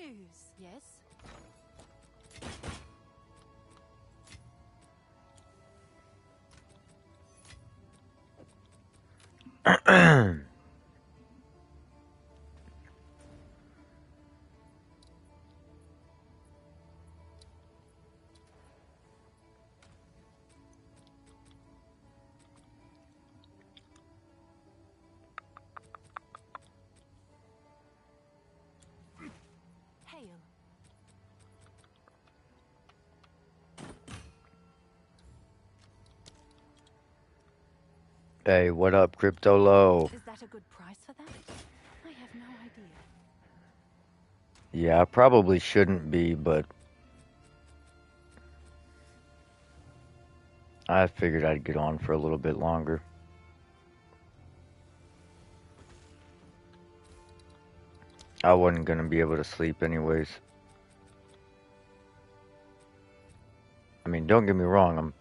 news. Yes? Hail. Hey, what up, Crypto Low? Is that a good price for that? I have no idea. Yeah, I probably shouldn't be, but I figured I'd get on for a little bit longer. I wasn't gonna be able to sleep anyways. I mean, don't get me wrong, I'm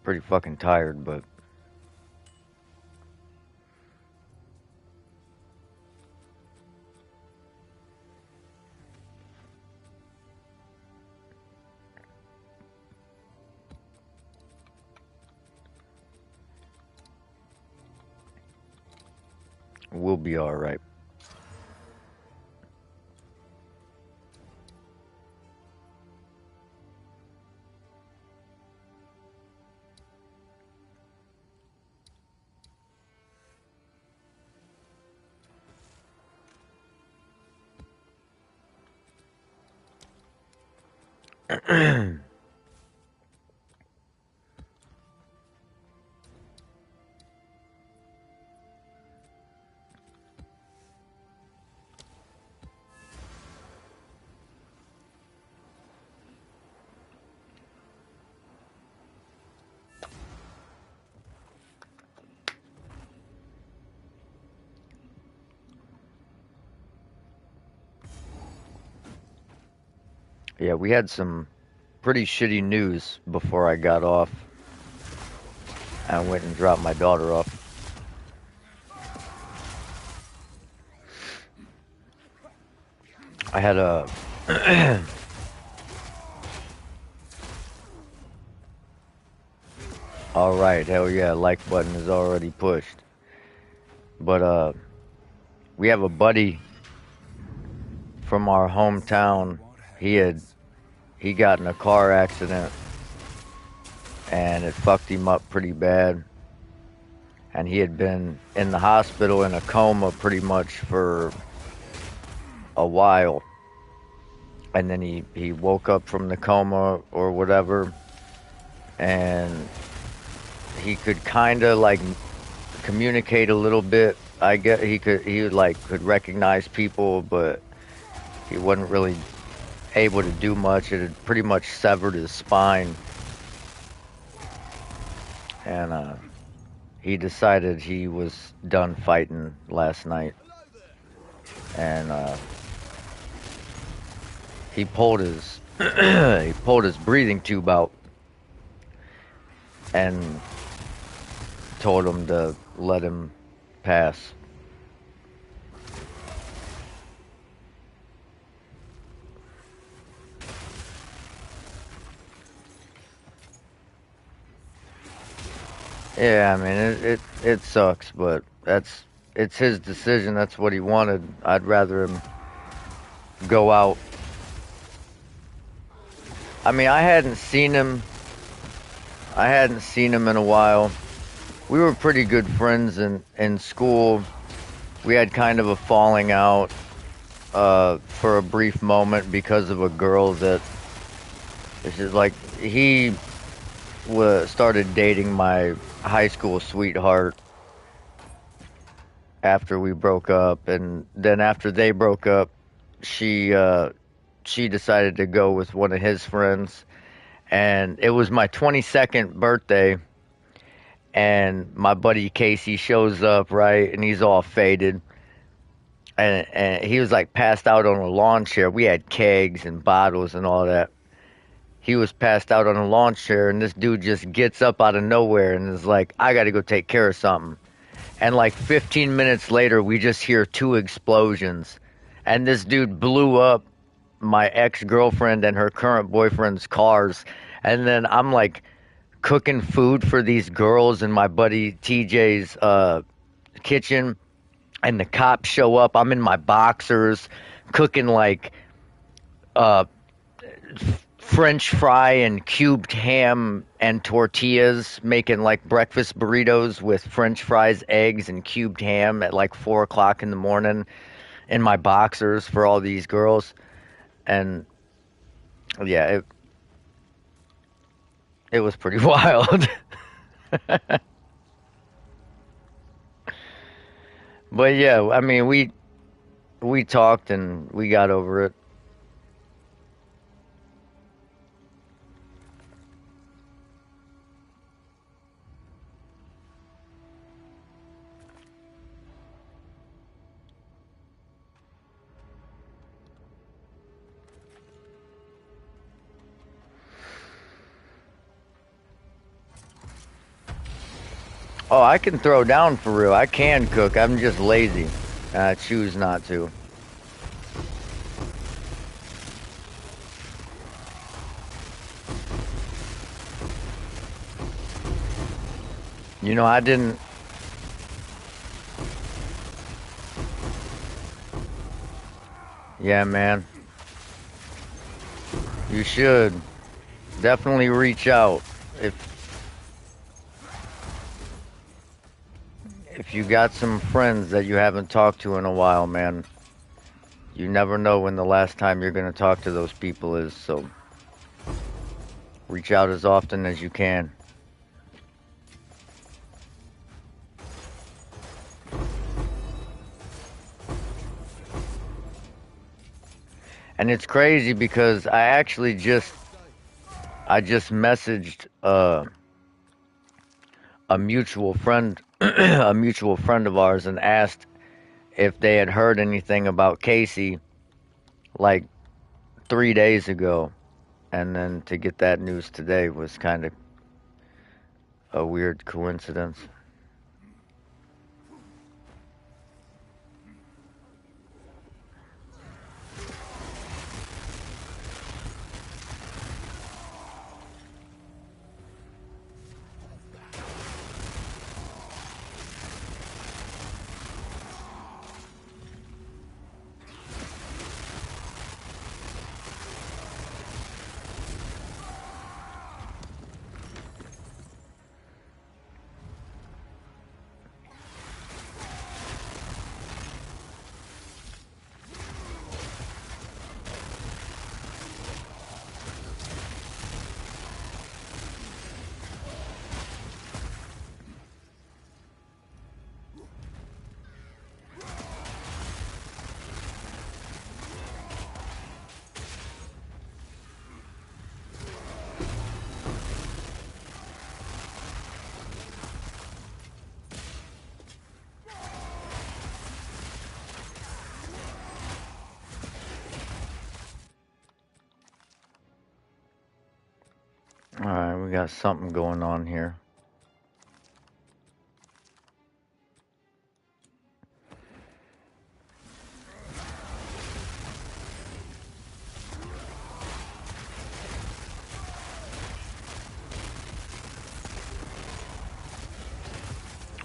pretty fucking tired, but we'll be alright. Yeah, we had some pretty shitty news before I got off. I went and dropped my daughter off. I had a Alright, hell yeah, like button is already pushed. But we have a buddy from our hometown. He got in a car accident and it fucked him up pretty bad. And he had been in the hospital in a coma pretty much for a while. And then he woke up from the coma or whatever, and he could kind of like communicate a little bit. I get he could recognize people, but he wasn't really able to do much. It had pretty much severed his spine, and he decided he was done fighting last night, and he pulled his he pulled his breathing tube out and told him to let him pass. Yeah, I mean it sucks, but it's his decision. That's what he wanted. I'd rather him go out. I mean, I hadn't seen him in a while. We were pretty good friends in school. We had kind of a falling out for a brief moment because of a girl that it's just like he started dating my high school sweetheart after we broke up, and then after they broke up, she decided to go with one of his friends, and it was my 22nd birthday, and my buddy Casey shows up, right, and he's all faded, and he was like passed out on a lawn chair. We had kegs and bottles and all that. He was passed out on a lawn chair, and this dude just gets up out of nowhere and is like, I gotta go take care of something. And like 15 minutes later, we just hear 2 explosions and this dude blew up my ex-girlfriend and her current boyfriend's cars. And then I'm like cooking food for these girls in my buddy TJ's kitchen, and the cops show up. I'm in my boxers cooking like uh French fry and cubed ham and tortillas, making like breakfast burritos with French fries, eggs, and cubed ham at like 4 o'clock in the morning in my boxers for all these girls. And yeah, it was pretty wild. But yeah, I mean, we talked and we got over it. Oh, I can throw down for real. I can cook. I'm just lazy. I choose not to. You know, I didn't. Yeah, man. You should definitely reach out if you got some friends that you haven't talked to in a while, man. You never know when the last time you're going to talk to those people is, so reach out as often as you can. And it's crazy because I just messaged a mutual friend a mutual friend of ours and asked if they had heard anything about Casey like 3 days ago, and then to get that news today was kind of a weird coincidence. All right, we got something going on here.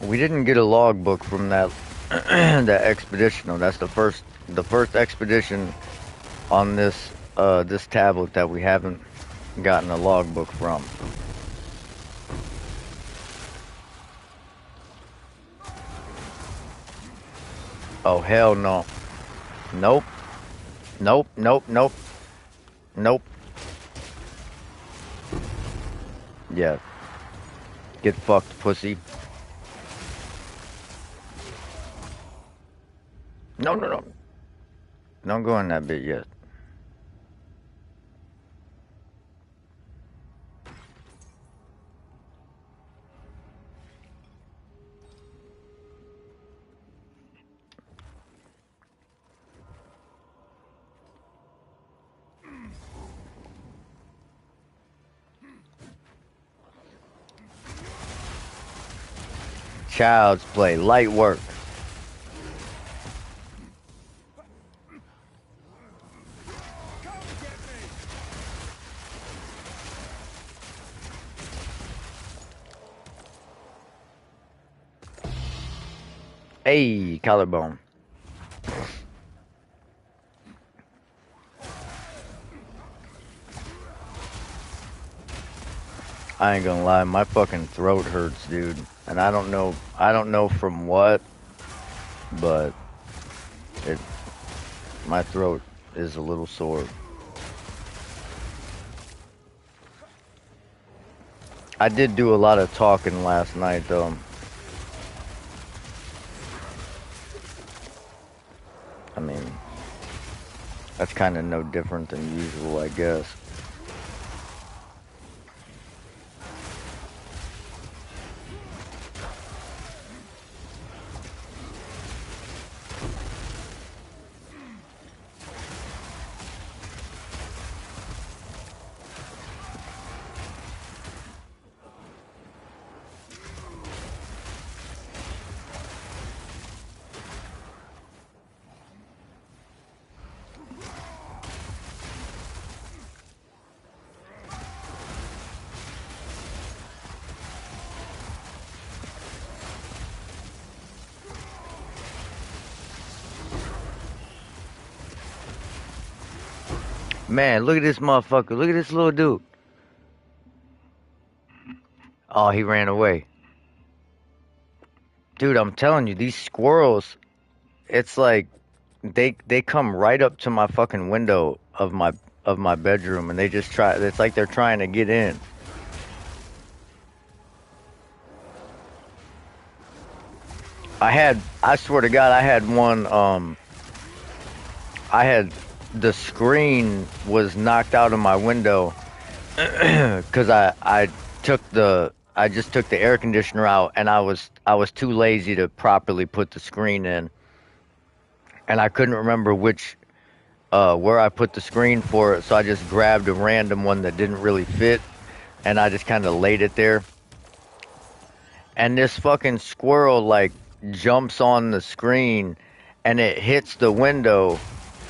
We didn't get a logbook from that that expedition. Though. That's the first expedition on this tablet that we haven't gotten a logbook from. Oh hell no. Nope. Nope. Nope. Nope. Nope. Yeah. Get fucked, pussy. No, no, no. Don't go in that bit yet. Child's play, light work. Hey, collarbone. I ain't gonna lie, my fucking throat hurts, dude. And I don't know from what, but it, my throat is a little sore. I did do a lot of talking last night, though. I mean, that's kind of no different than usual, I guess. Man, look at this motherfucker. Look at this little dude. Oh, he ran away. Dude, I'm telling you, these squirrels, it's like they come right up to my fucking window of my bedroom and they just try, it's like they're trying to get in. I swear to God, I had one I had the screen was knocked out of my window because I just took the air conditioner out and I was too lazy to properly put the screen in, and I couldn't remember which where I put the screen for it, so I just grabbed a random one that didn't really fit and I just kind of laid it there, and this fucking squirrel like jumps on the screen and it hits the window.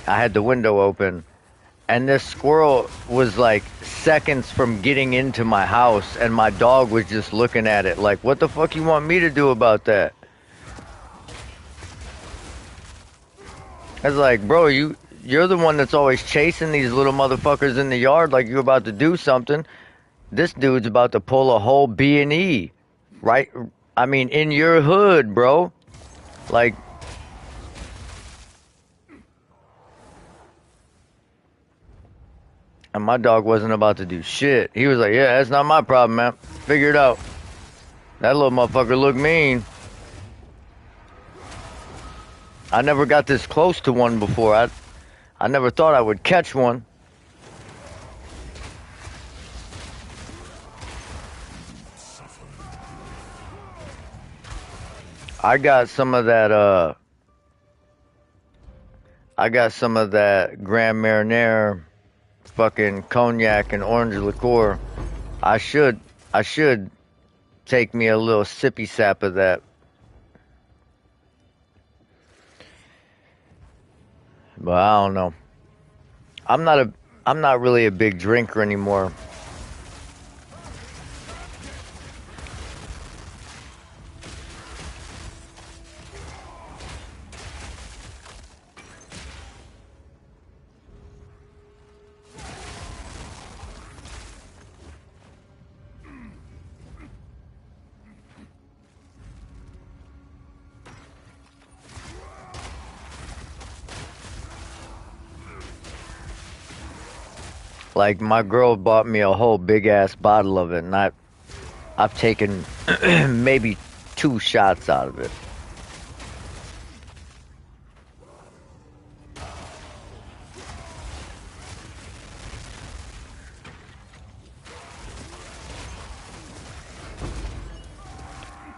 I had the window open. And this squirrel was like seconds from getting into my house, and my dog was just looking at it like, what the fuck you want me to do about that? I was like, bro, you're the one that's always chasing these little motherfuckers in the yard like you're about to do something. This dude's about to pull a whole B&E, right? I mean, in your hood, bro. Like, and my dog wasn't about to do shit. He was like, yeah, that's not my problem, man. Figure it out. That little motherfucker looked mean. I never got this close to one before. I never thought I would catch one. I got some of that Grand Marnier fucking cognac and orange liqueur. I should take me a little sippy sap of that. But I don't know. I'm not really a big drinker anymore. Like, my girl bought me a whole big ass bottle of it, and I've taken maybe 2 shots out of it.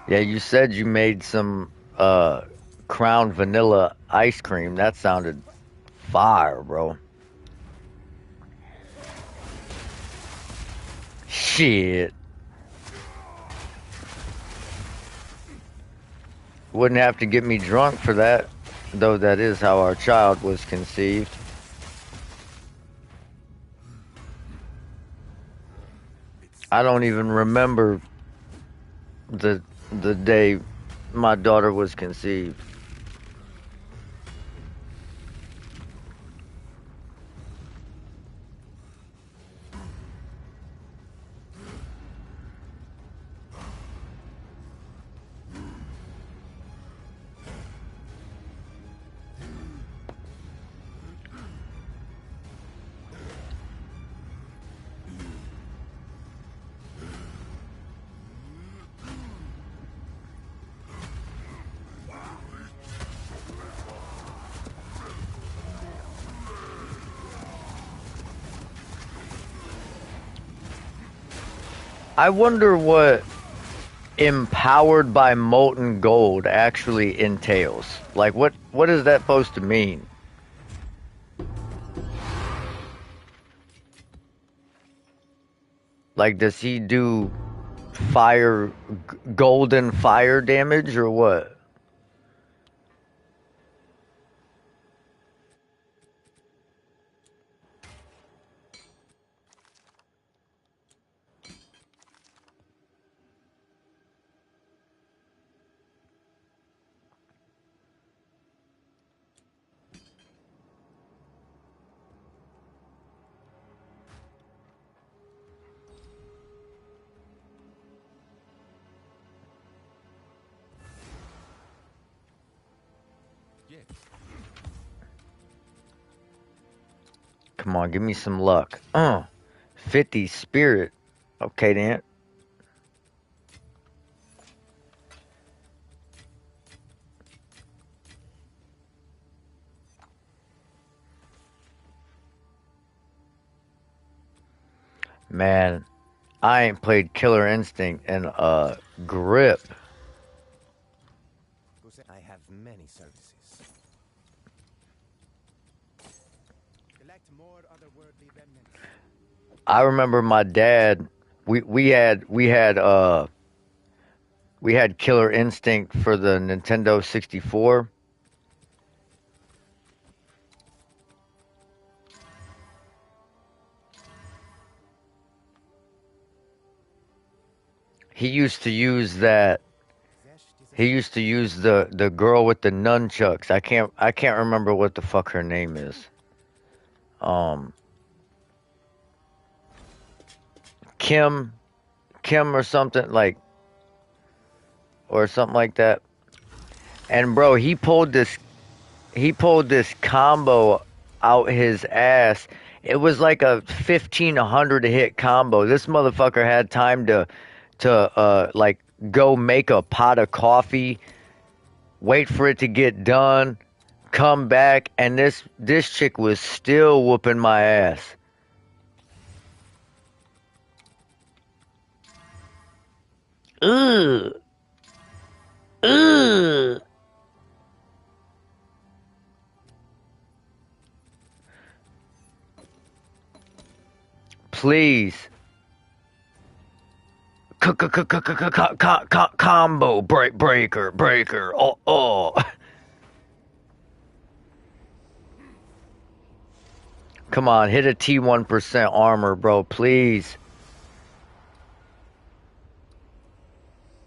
Yeah, you said you made some Crown vanilla ice cream. That sounded fire, bro. Shit. Wouldn't have to get me drunk for that, though that is how our child was conceived. I don't even remember the day my daughter was conceived. I wonder what empowered by molten gold actually entails. Like, what is that supposed to mean? Like, does he do fire, golden fire damage or what? Come on, give me some luck. 50 spirit. Okay, then. Man, I ain't played Killer Instinct in a grip. I have many services. Collect more otherworldly remnants. I remember my dad. We had Killer Instinct for the Nintendo 64. He used to use that. He used to use the girl with the nunchucks. I can't remember what the fuck her name is. Kim or something like that. And bro, he pulled this combo out his ass. It was like a 1,500 hit combo. This motherfucker had time to like go make a pot of coffee, wait for it to get done, come back, and this chick was still whooping my ass. Ugh. Ugh. Please. Combo breaker. Oh. Come on, hit a T1% armor, bro, please.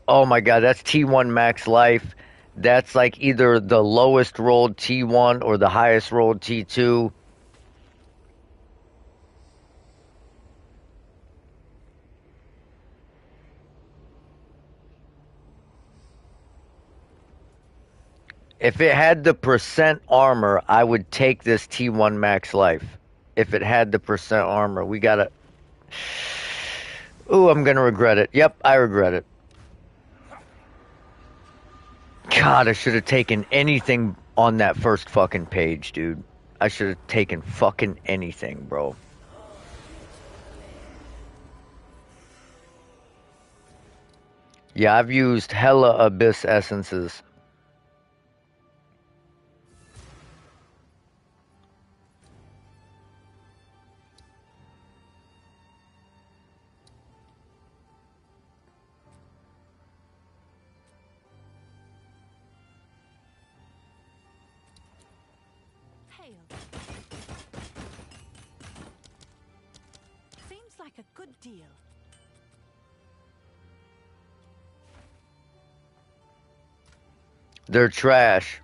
Oh my god, that's T1 max life. That's like either the lowest rolled T1 or the highest rolled T2. If it had the percent armor, I would take this T1 max life. If it had the percent armor, we gotta... Ooh, I'm gonna regret it. Yep, I regret it. God, I should have taken anything on that first fucking page, dude. I should have taken fucking anything, bro. Yeah, I've used hella Abyss essences. Hail. Seems like a good deal. They're trash.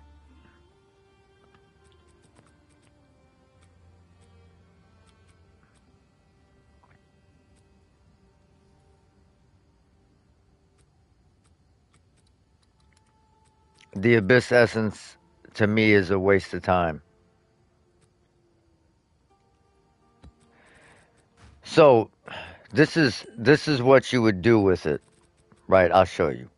The Abyss essence, to me, is a waste of time. So, this is what you would do with it, right? I'll show you.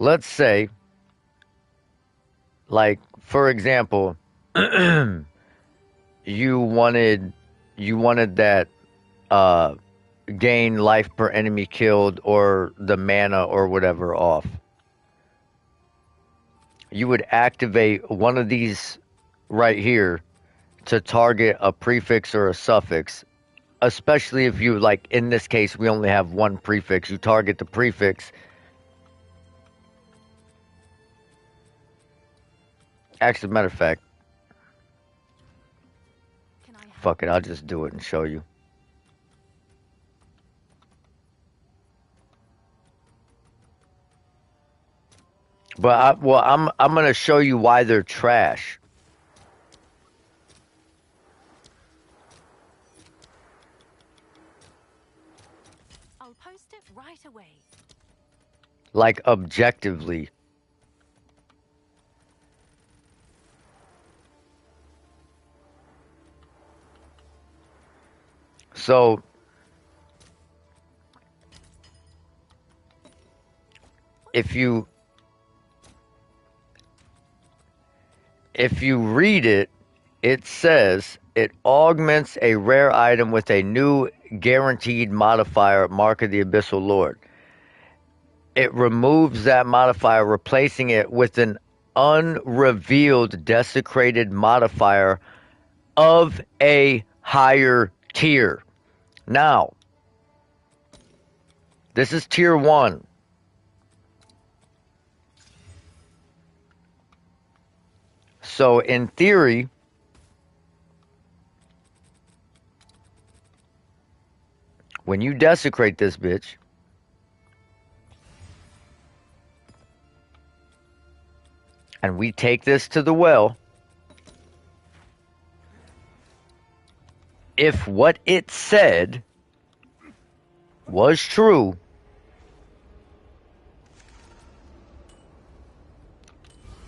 let's say, like, for example, you wanted that gain life per enemy killed or the mana or whatever off. You would activate one of these right here to target a prefix or a suffix, especially if you, like in this case, we only have one prefix. You target the prefix. Actually, matter of fact, Can I help? fuck it, I'll just do it and show you. But I'm gonna show you why they're trash. I'll post it right away. Like objectively. So if you read it, it says it augments a rare item with a new guaranteed modifier, Mark of the Abyssal Lord. It removes that modifier, replacing it with an unrevealed desecrated modifier of a higher tier. Now, this is tier 1. So in theory, when you desecrate this bitch, and we take this to the well, if what it said was true,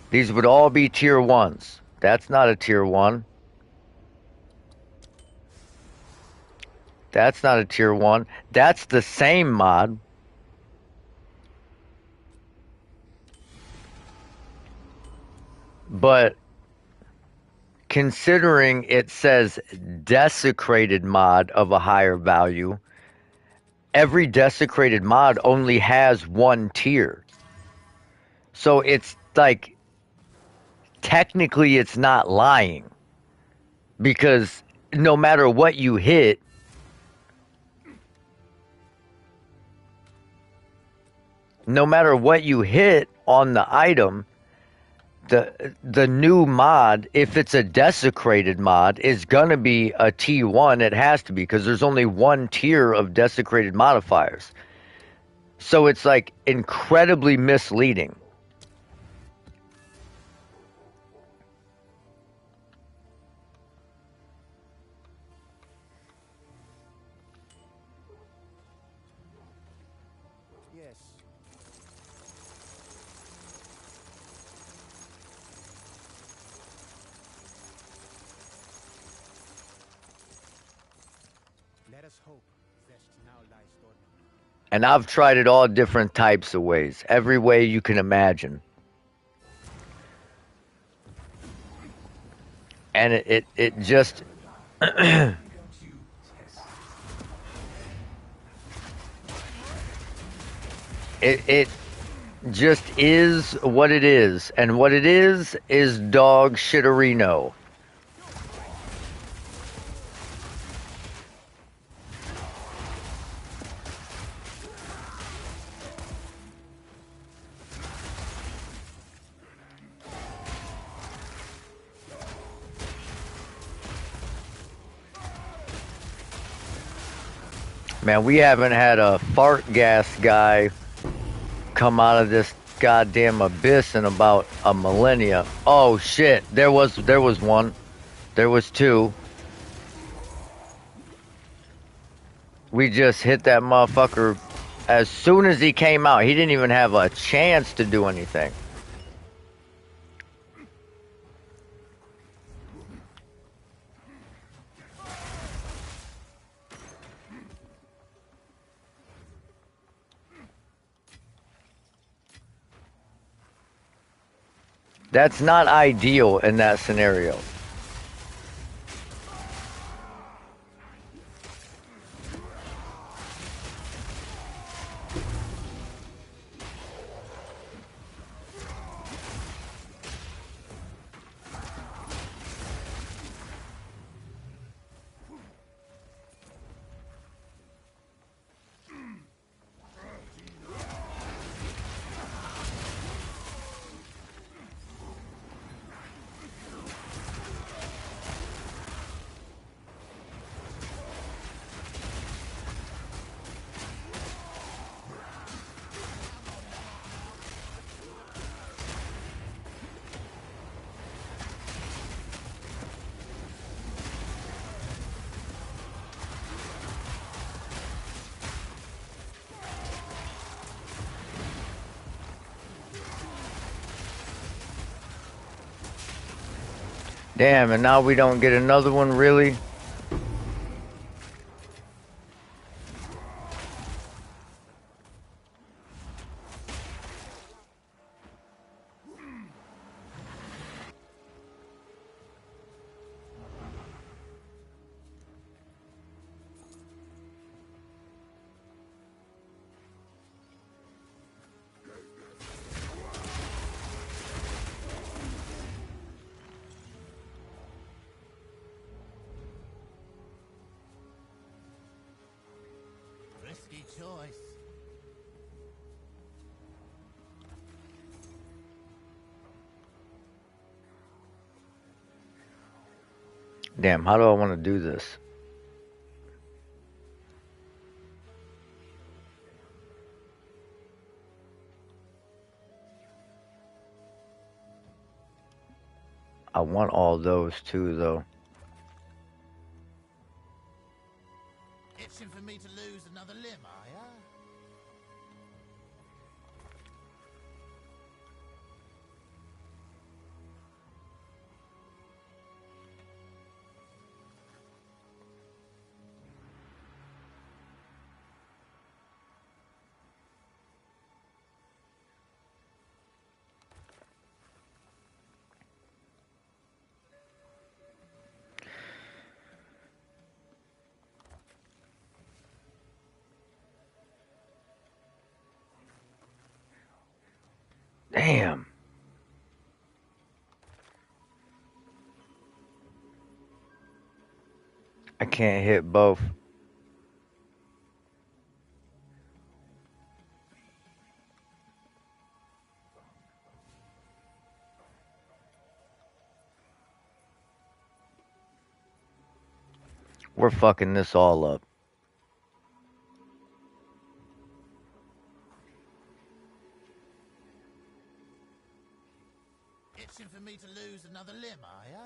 these would all be tier 1s. That's not a tier 1. That's not a tier 1. That's the same mod. But considering it says desecrated mod of a higher value, every desecrated mod only has one tier. So it's like, technically it's not lying. Because no matter what you hit, on the item, the new mod, if it's a desecrated mod, is gonna be a T1. It has to be, because there's only one tier of desecrated modifiers. So it's like incredibly misleading. Yes. Let us hope Zest now lies dormant. And I've tried it all different types of ways, every way you can imagine. And it just it just is what it is, and what it is dog shitterino. Man, we haven't had a fart gas guy come out of this goddamn abyss in about a millennia. Oh shit, there was one. There was two. We just hit that motherfucker as soon as he came out. He didn't even have a chance to do anything. That's not ideal in that scenario. Damn, and now we don't get another one, really? Risky choice. Damn, how do I want to do this? I want all those too, though. Itching for me to lose another limb, are ya? Damn. I can't hit both. We're fucking this all up. Itching for me to lose another limb, are ya?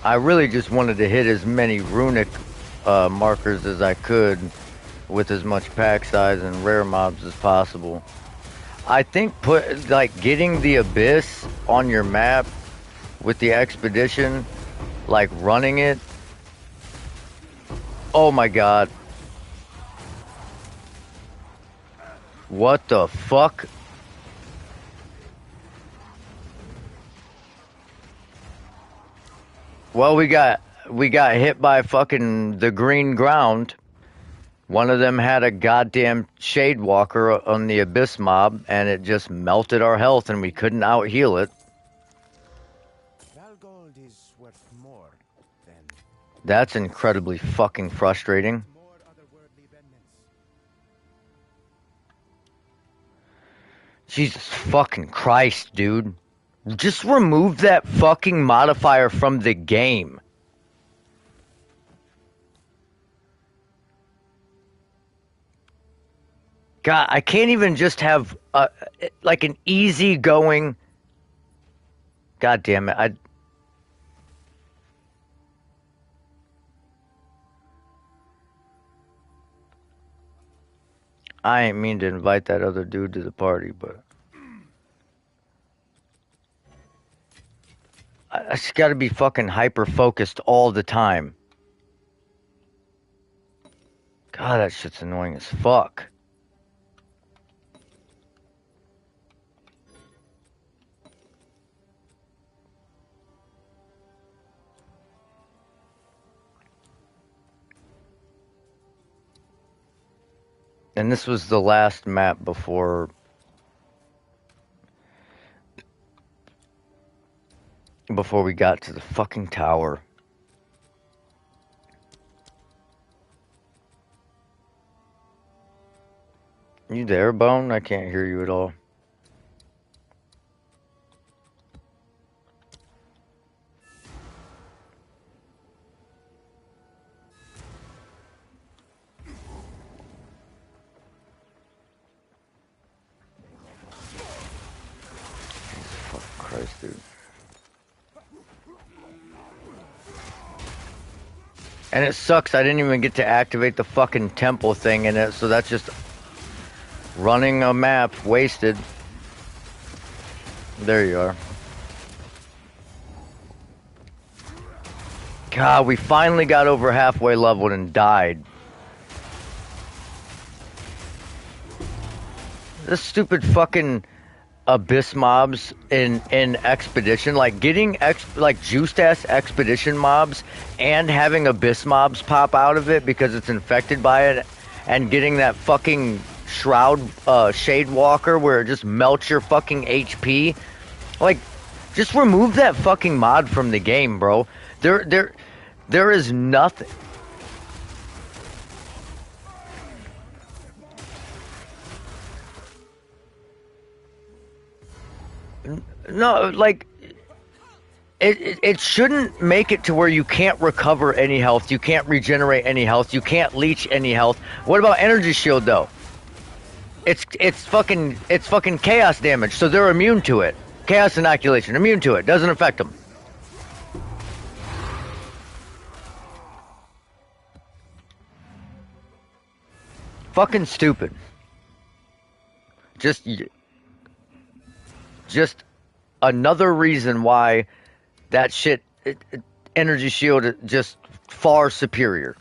I really just wanted to hit as many runic markers as I could with as much pack size and rare mobs as possible. I think getting the abyss on your map with the expedition, like running it. Oh my god. What the fuck? Well, we got hit by fucking the green ground. One of them had a goddamn shade walker on the abyss mob, and it just melted our health, and we couldn't out heal it. Valgold is worth more than That's incredibly fucking frustrating. more otherworldly remnants. Jesus fucking Christ, dude. Just remove that fucking modifier from the game. God, I can't even just have like an easy going. God damn it! I ain't mean to invite that other dude to the party, but I just gotta be fucking hyper focused all the time. God, that shit's annoying as fuck. And this was the last map before we got to the fucking tower. You there, Bone? I can't hear you at all. Fuck Christ, dude. And it sucks, I didn't even get to activate the fucking temple thing in it, so that's just running a map wasted. There you are. God, we finally got over halfway leveled and died. This stupid fucking abyss mobs in expedition, like getting juiced ass expedition mobs and having abyss mobs pop out of it because it's infected by it, and getting that fucking shroud shade walker where it just melts your fucking HP. Like, just remove that fucking mod from the game, bro. There is nothing. No, like, it shouldn't make it to where you can't recover any health, you can't regenerate any health, you can't leech any health. What about energy shield though? It's fucking chaos damage, so they're immune to it. Chaos inoculation, immune to it, doesn't affect them. Fucking stupid. Just another reason why that shit, energy shield, just far superior.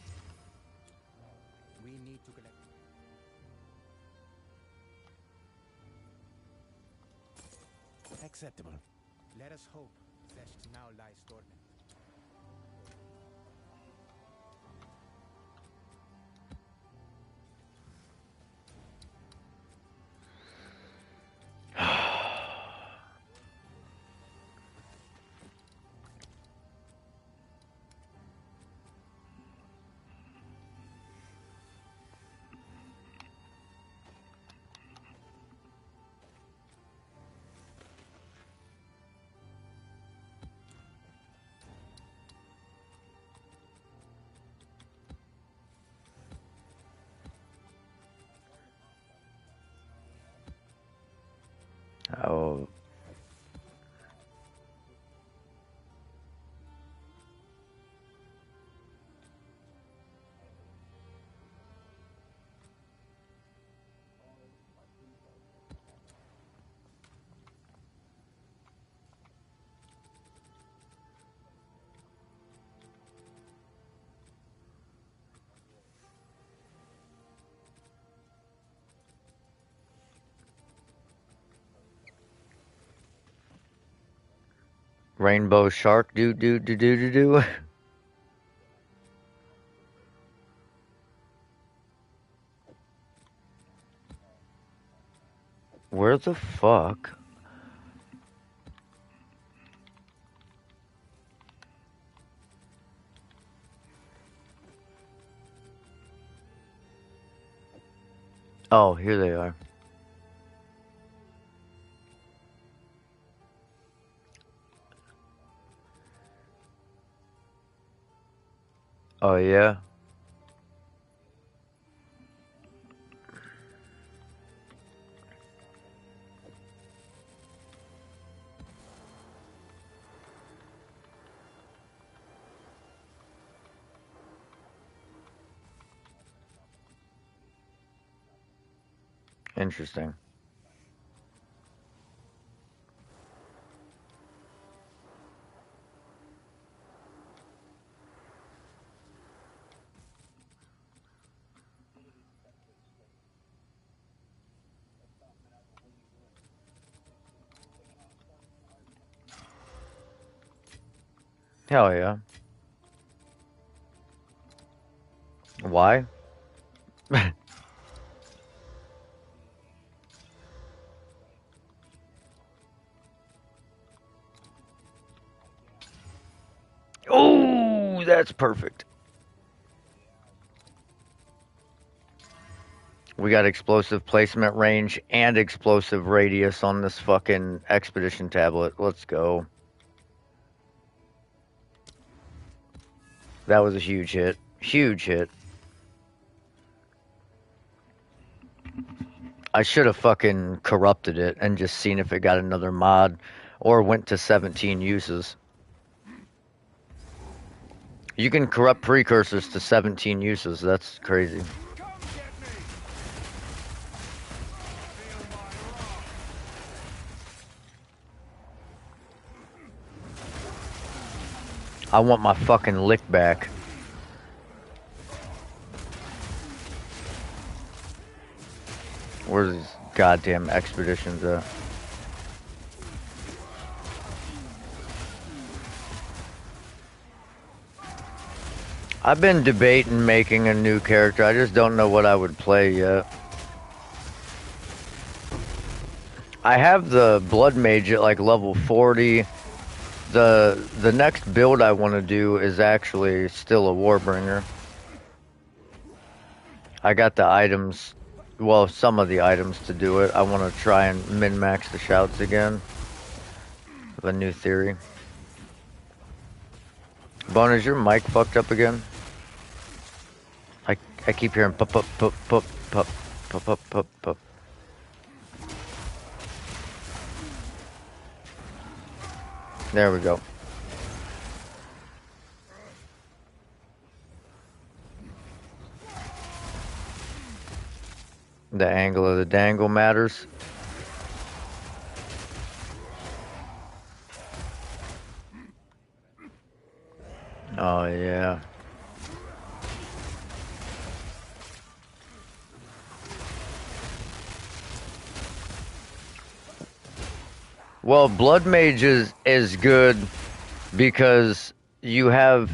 We need to collect. Acceptable. Let us hope Vest now lies dormant. Oh. Rainbow shark do. Where the fuck? Oh, here they are. Oh yeah. Interesting. Hell yeah. Why? Oh, that's perfect. We got explosive placement range and explosive radius on this fucking expedition tablet. Let's go. That was a huge hit. Huge hit. I should have fucking corrupted it and just seen if it got another mod or went to 17 uses. You can corrupt precursors to 17 uses. That's crazy. I want my fucking lick back. Where's these goddamn expeditions at? I've been debating making a new character. I just don't know what I would play yet. I have the Blood Mage at like level 40. The next build I want to do is actually still a Warbringer. I got the items, well, some of the items to do it. I want to try and min-max the shouts again. I have a new theory. Bone, is your mic fucked up again? I keep hearing pop pop pop pop pop pop pop pop pop. There we go. The angle of the dangle matters. Oh yeah. Well, Blood Mage is good because you have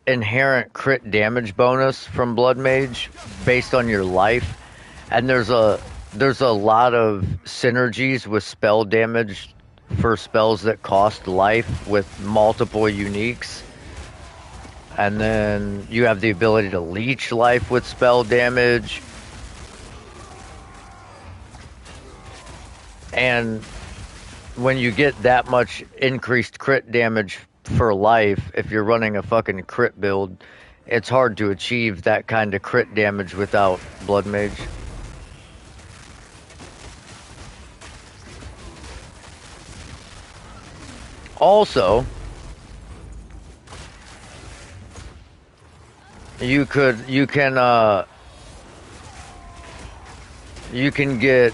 inherent crit damage bonus from Blood Mage based on your life, and there's a lot of synergies with spell damage for spells that cost life with multiple uniques. And then you have the ability to leech life with spell damage. And when you get that much increased crit damage for life, if you're running a fucking crit build, it's hard to achieve that kind of crit damage without Blood Mage. Also, you can get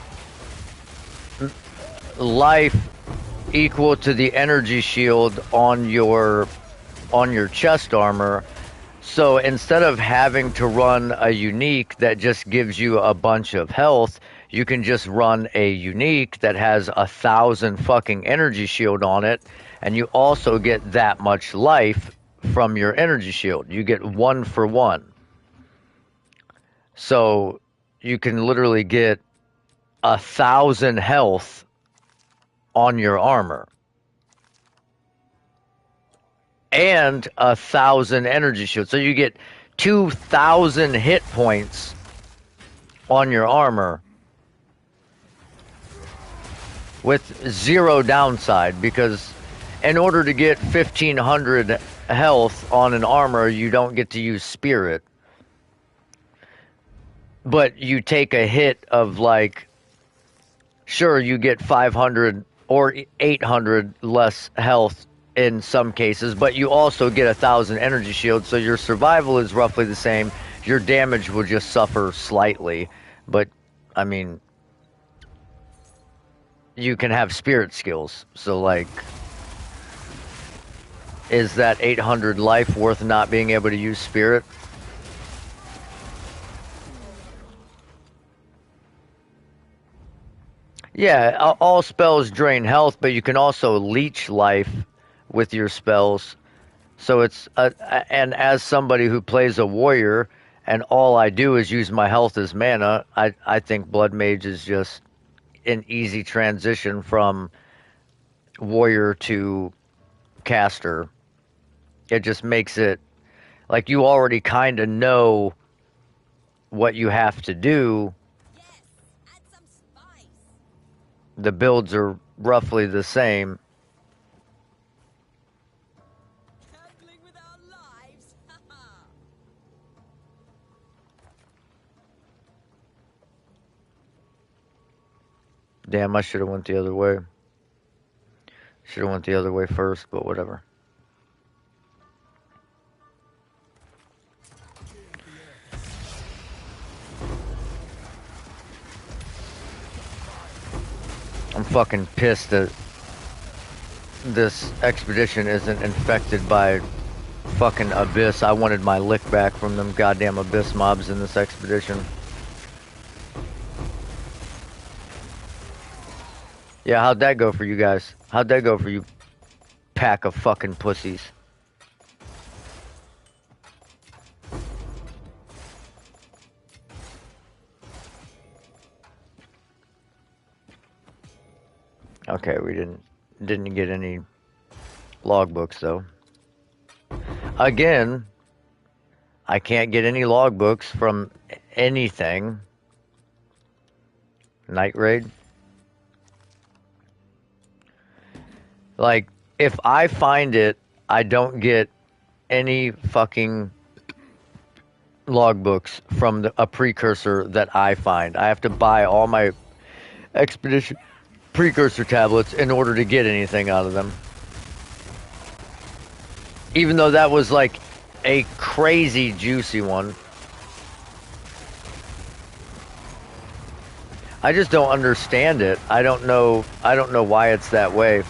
life equal to the energy shield on your chest armor. So instead of having to run a unique that just gives you a bunch of health, you can just run a unique that has 1,000 fucking energy shield on it, and you also get that much life from your energy shield. You get 1 for 1. So you can literally get 1,000 health on your armor and 1,000 energy shield. So you get 2,000 hit points on your armor with 0 downside, because in order to get 1,500 health on an armor, you don't get to use spirit. But you take a hit of, like, sure, you get 500 or 800 less health in some cases, but you also get 1,000 energy shields, so your survival is roughly the same. Your damage will just suffer slightly, but, I mean, you can have spirit skills. So, like, is that 800 life worth not being able to use spirit? Yeah, all spells drain health, but you can also leech life with your spells. So it's and as somebody who plays a warrior, and all I do is use my health as mana, I think Blood Mage is just an easy transition from warrior to caster. It just makes it like you already kind of know what you have to do. Yes, add some spice. The builds are roughly the same. Gambling with our lives. Damn, I should have went the other way. Should have went the other way first, but whatever. I'm fucking pissed that this expedition isn't infected by fucking Abyss. I wanted my lick back from them goddamn Abyss mobs in this expedition. Yeah, how'd that go for you guys? How'd that go for you pack of fucking pussies? Okay, we didn't get any logbooks though. Again, I can't get any logbooks from anything. Night Raid. Like, if I find it, I don't get any fucking logbooks from a precursor that I find. I have to buy all my expedition precursor tablets in order to get anything out of them. Even though that was like a crazy juicy one. I just don't understand it. I don't know why it's that way.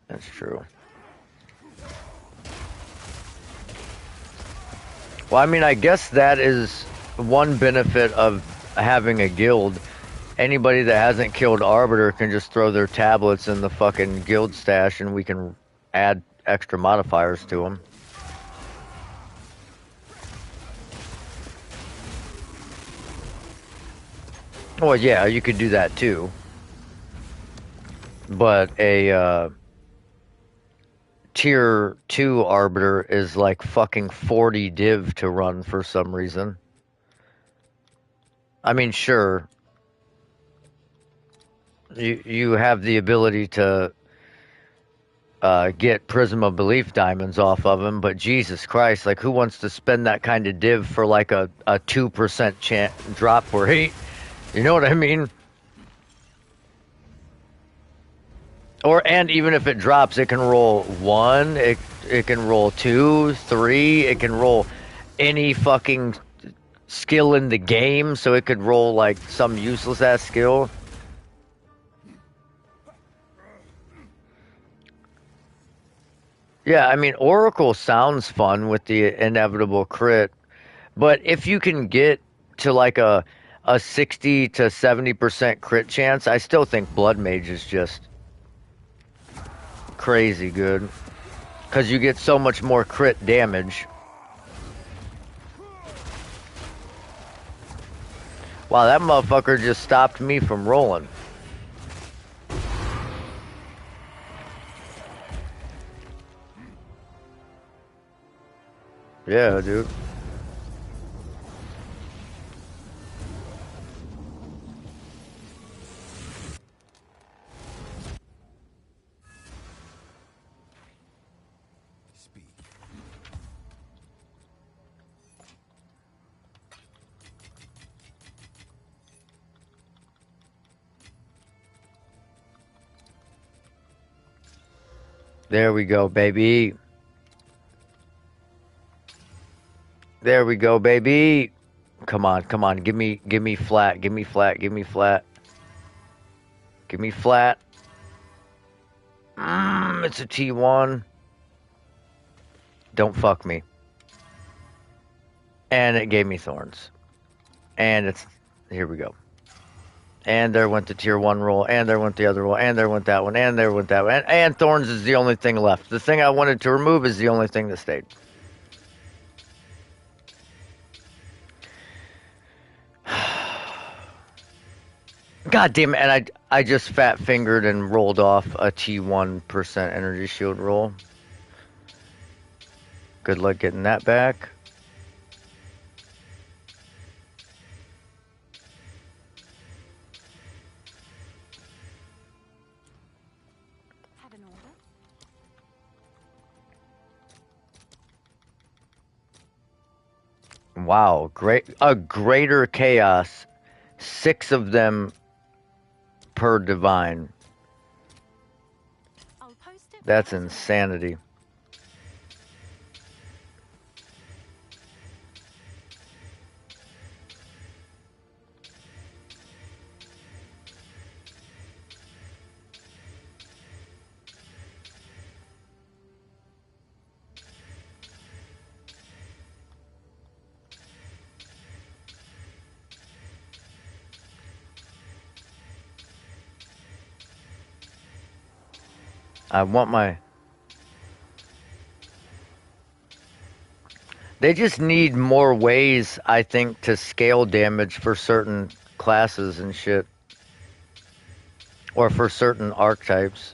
That's true. Well, I mean, I guess that is one benefit of having a guild. Anybody that hasn't killed Arbiter can just throw their tablets in the fucking guild stash and we can add extra modifiers to them. Well, yeah, you could do that too. But a tier 2 Arbiter is like fucking 40 div to run for some reason. I mean, sure, you have the ability to get Prism of Belief diamonds off of him, but Jesus Christ, like, who wants to spend that kind of div for like a 2% drop rate? You know what I mean? And even if it drops, it can roll 1, it can roll 2, 3, it can roll any fucking skill in the game, so it could roll like some useless ass skill. Yeah, I mean, Oracle sounds fun with the inevitable crit, but if you can get to like a 60 to 70% crit chance, I still think Blood Mage is just crazy good. Because you get so much more crit damage. Wow, that motherfucker just stopped me from rolling. Yeah, dude. There we go, baby. There we go, baby. Come on, come on. Give me flat. Give me flat. Give me flat. Give me flat. It's a T1. Don't fuck me. And it gave me thorns. And it's... Here we go. And there went the tier 1 roll. And there went the other roll. And there went that one. And there went that one. And thorns is the only thing left. The thing I wanted to remove is the only thing that stayed. God damn it. And I just fat fingered and rolled off a T1% energy shield roll. Good luck getting that back. Had an order. Wow, a greater chaos. 6 of them per divine. I'll post it That's right away. insanity. I want my... They just need more ways, I think, to scale damage for certain classes and shit. Or for certain archetypes.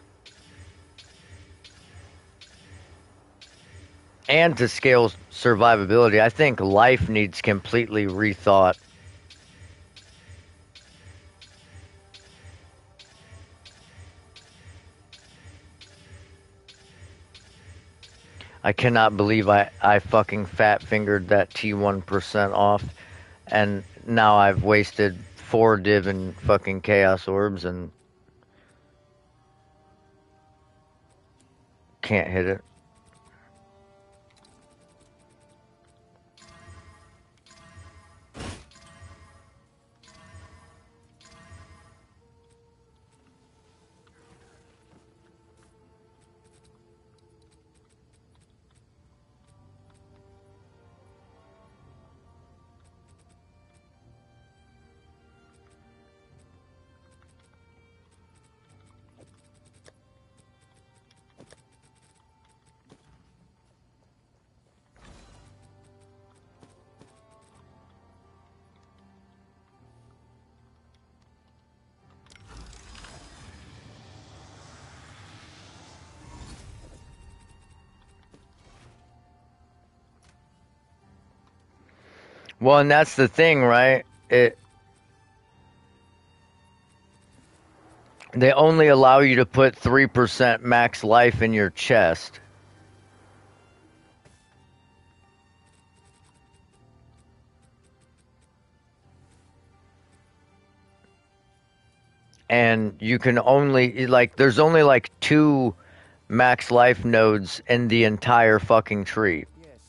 And to scale survivability. I think life needs completely rethought. I cannot believe I fucking fat fingered that T1% off, and now I've wasted 4 div and fucking chaos orbs and can't hit it. Well, and that's the thing, right? They only allow you to put 3% max life in your chest. And you can only, like, there's only like 2 max life nodes in the entire fucking tree. Yes.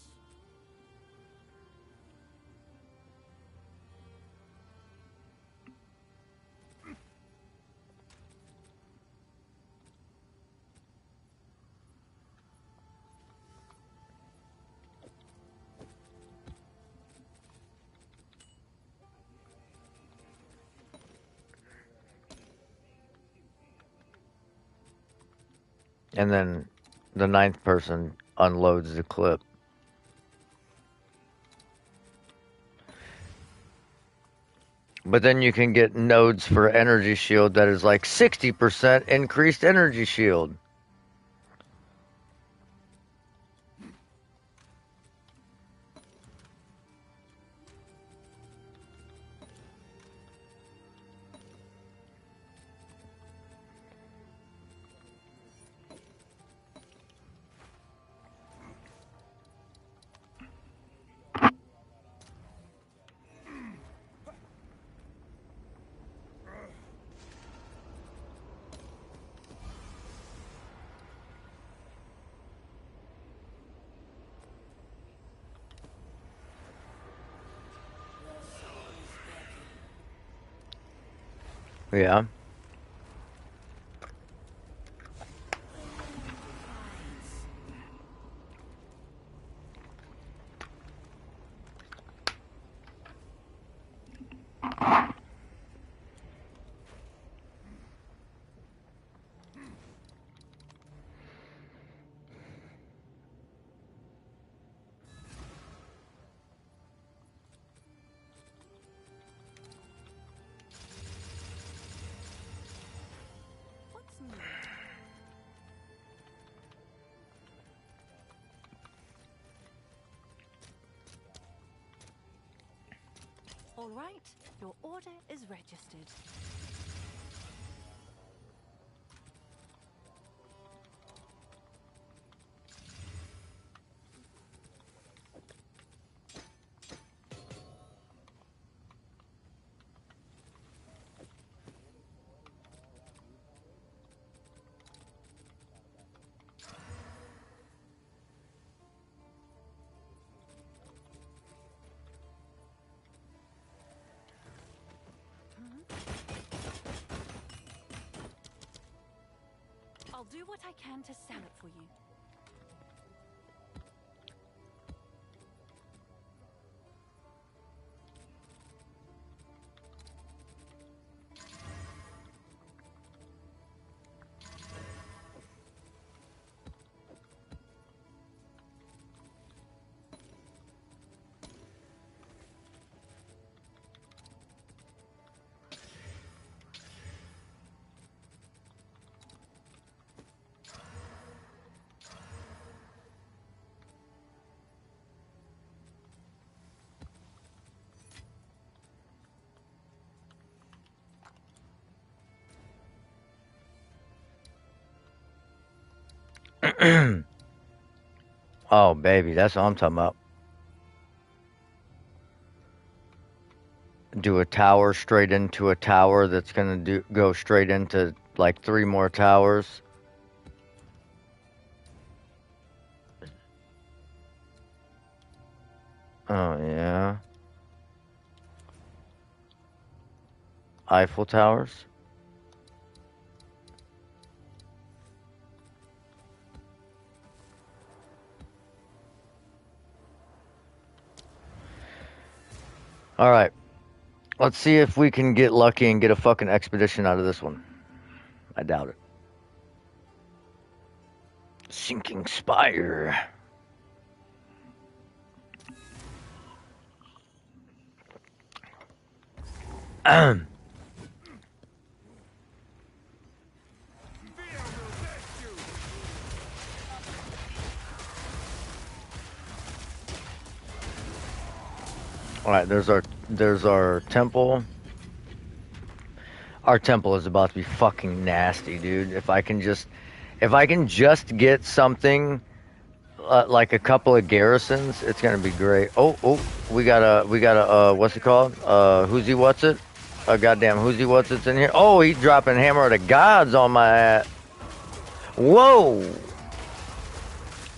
And then the 9th person unloads the clip. But then you can get nodes for energy shield that is like 60% increased energy shield. Yeah. What's new? All right, your order is registered. I'll do what I can to sell it for you. Oh, baby, that's what I'm talking about. Do a tower straight into a tower that's gonna go straight into like 3 more towers. Oh yeah. Eiffel Towers. All right. Let's see if we can get lucky and get a fucking expedition out of this one. I doubt it. Sinking Spire. All right, there's our temple. Our temple is about to be fucking nasty, dude. If I can just get something like a couple of garrisons, it's gonna be great. Oh, we got a what's it called? Who's he? What's it? A goddamn who's he? What's it's in here? Oh, he's dropping Hammer of the Gods on my ass. Whoa.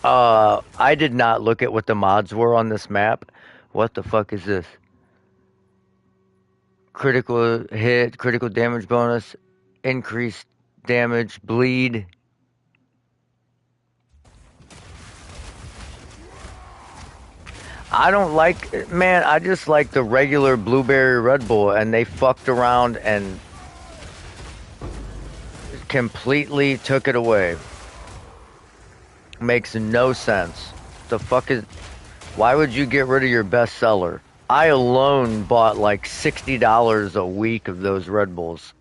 I did not look at what the mods were on this map. What the fuck is this? Critical hit, critical damage bonus, increased damage, bleed. I don't like, man, I just like the regular blueberry Red Bull, and they fucked around and completely took it away. Makes no sense. The fuck is, why would you get rid of your best seller? I alone bought like $60 a week of those Red Bulls.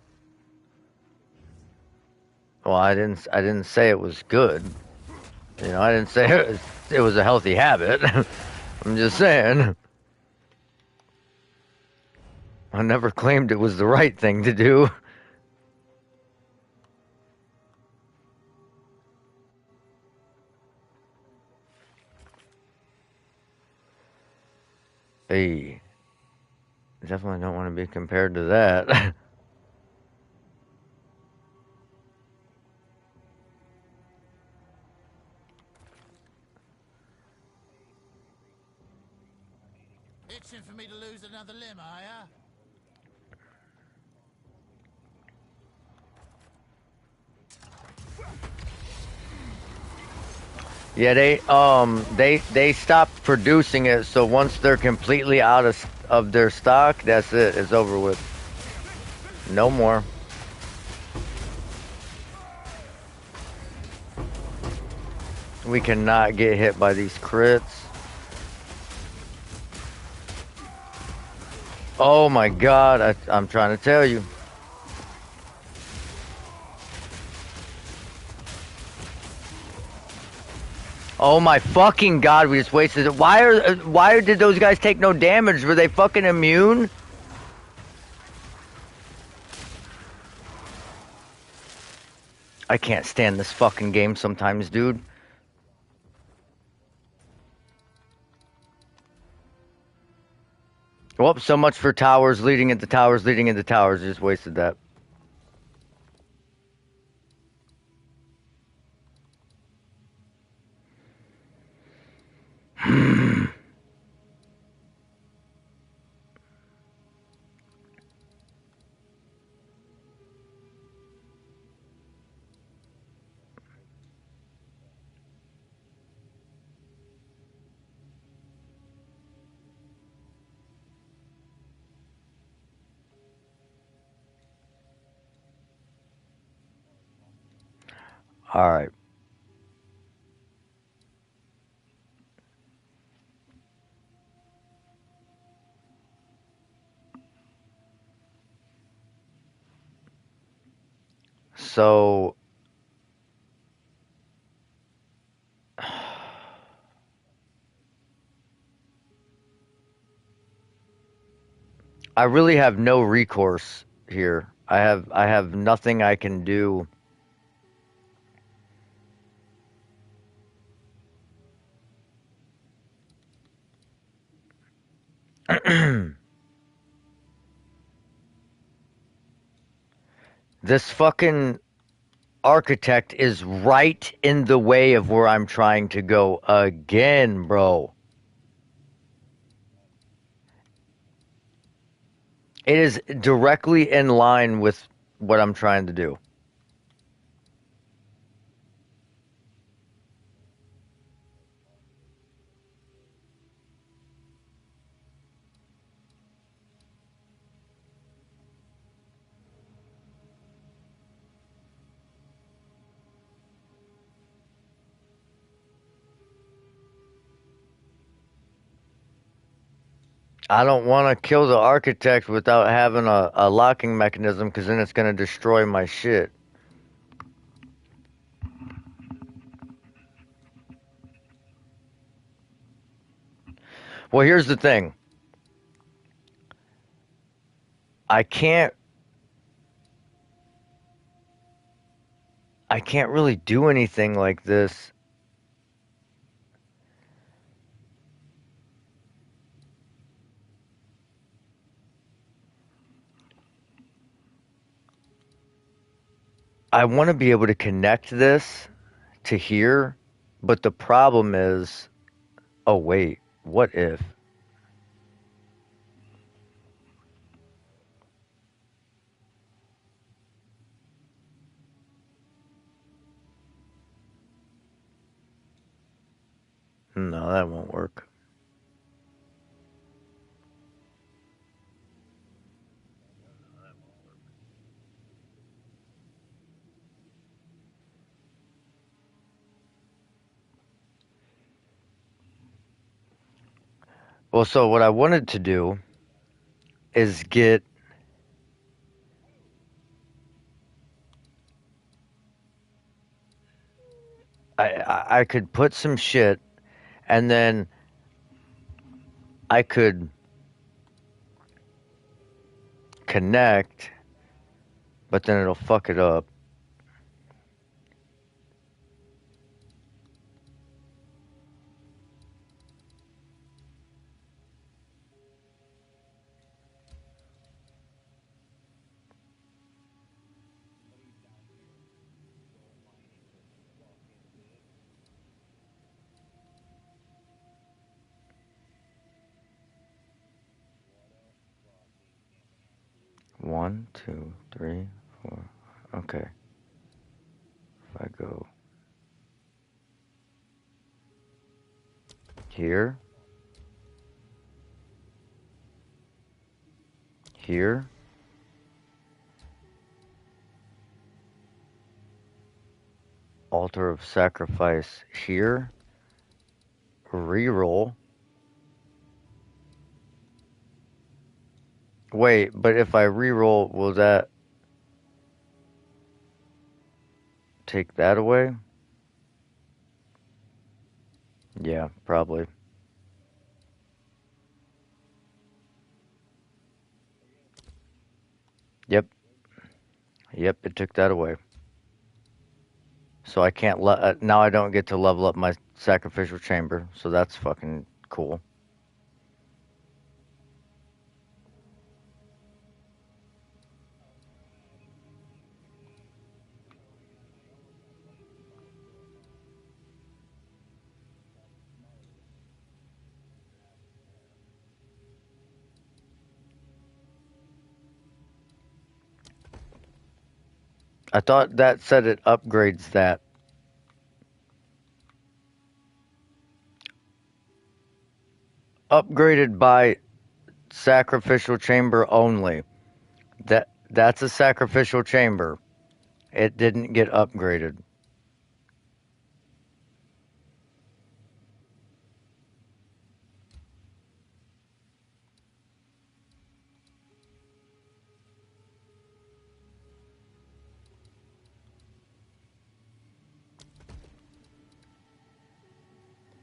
Well, I didn't say it was good. You know, I didn't say it was a healthy habit. I'm just saying. I never claimed it was the right thing to do. Hey, definitely don't want to be compared to that. Itching for me to lose another limb, are ya? Yeah, they stopped producing it, so once they're completely out of their stock, that's it. It's over with. No more. We cannot get hit by these crits. Oh my god, I'm trying to tell you. Oh my fucking god, we just wasted it. Why did those guys take no damage? Were they fucking immune? I can't stand this fucking game sometimes, dude. Well, so much for towers leading into towers leading into towers. Just wasted that. All right. So I really have no recourse here. I have nothing I can do. This fucking architect is right in the way of where I'm trying to go again, bro. It is directly in line with what I'm trying to do. I don't want to kill the architect without having a locking mechanism because then it's going to destroy my shit. Well, here's the thing. I can't I can't really do anything like this. I want to be able to connect this to here, but the problem is, oh wait, what if? No, that won't work. Well, so what I wanted to do is get I could put some shit and then I could connect, but then it'll fuck it up. One, two, three, four. Okay. If I go Here. Here. Altar of sacrifice here. Reroll. Wait, but if I reroll, will that take that away? Yeah, probably. Yep. Yep, it took that away. So I can't now I don't get to level up my sacrificial chamber, so that's fucking cool. I thought that said it upgrades that. Upgraded by sacrificial chamber only. That's a sacrificial chamber. It didn't get upgraded.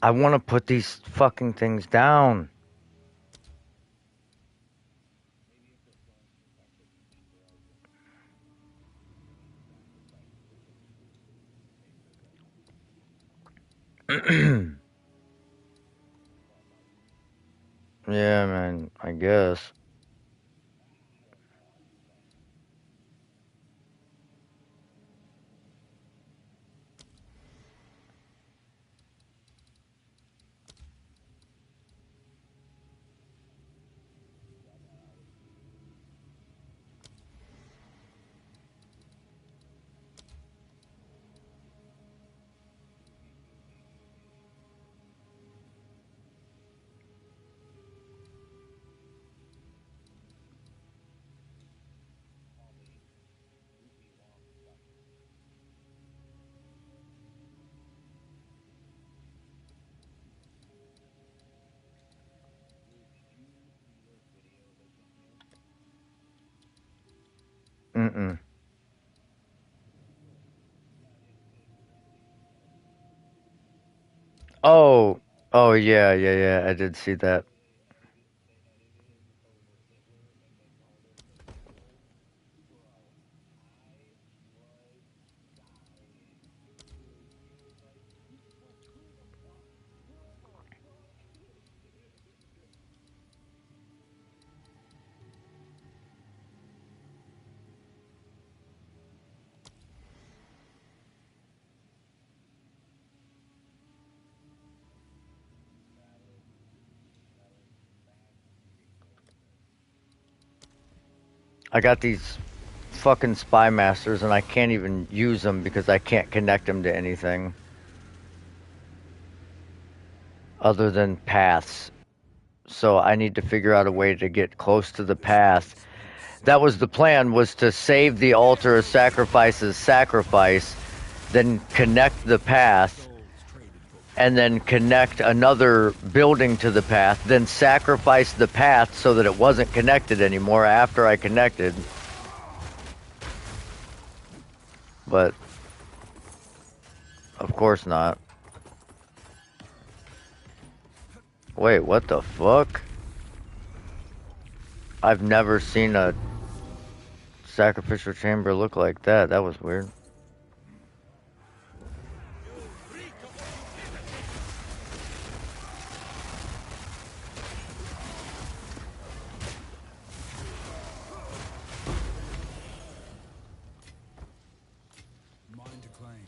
I want to put these fucking things down. Yeah, man, I guess. Mm-mm. Oh, oh yeah, yeah, yeah. I did see that. I got these fucking spy masters and I can't even use them because I can't connect them to anything other than paths. So I need to figure out a way to get close to the path. That was the plan, was to save the altar of sacrifices sacrifice, then connect the path, and then connect another building to the path, then sacrifice the path so that it wasn't connected anymore after I connected. But of course not. Wait, what the fuck? I've never seen a sacrificial chamber look like that. That was weird. Mine to claim.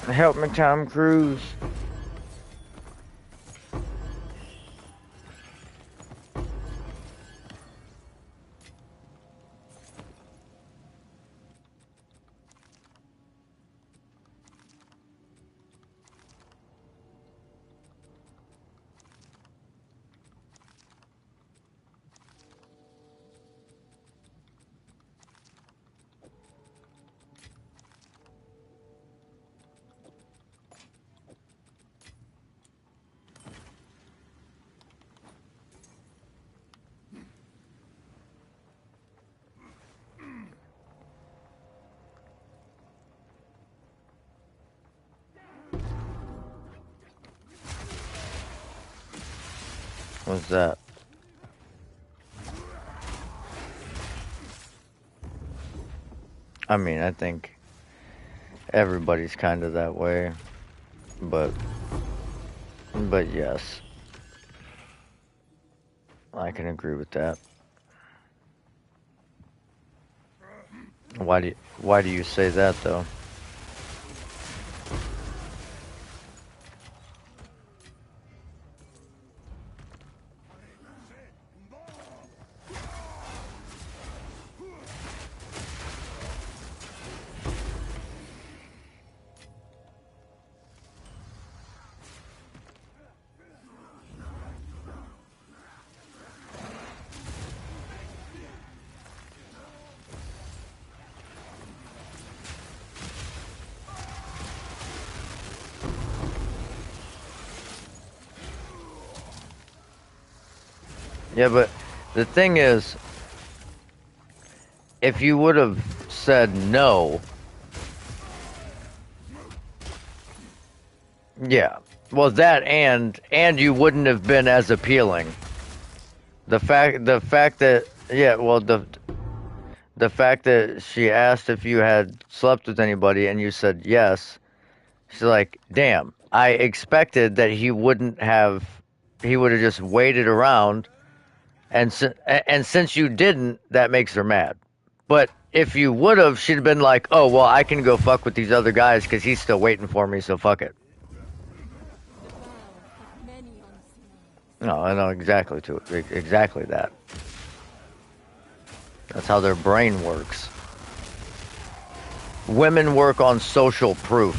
Help me, Tom Cruise. What's that? I mean, I think everybody's kind of that way, but yes, I can agree with that. Why do you say that though? Yeah, but the thing is, if you would have said no, yeah, well that and you wouldn't have been as appealing. The fact that yeah, well the fact that she asked if you had slept with anybody and you said yes, she's like, damn, I expected that he would have just waited around, and since you didn't, that makes her mad. But if you would have, she'd have been like, oh well, I can go fuck with these other guys because he's still waiting for me, so fuck it. The vow had many unseen eyes. No, I know exactly that. That's how their brain works. Women work on social proof.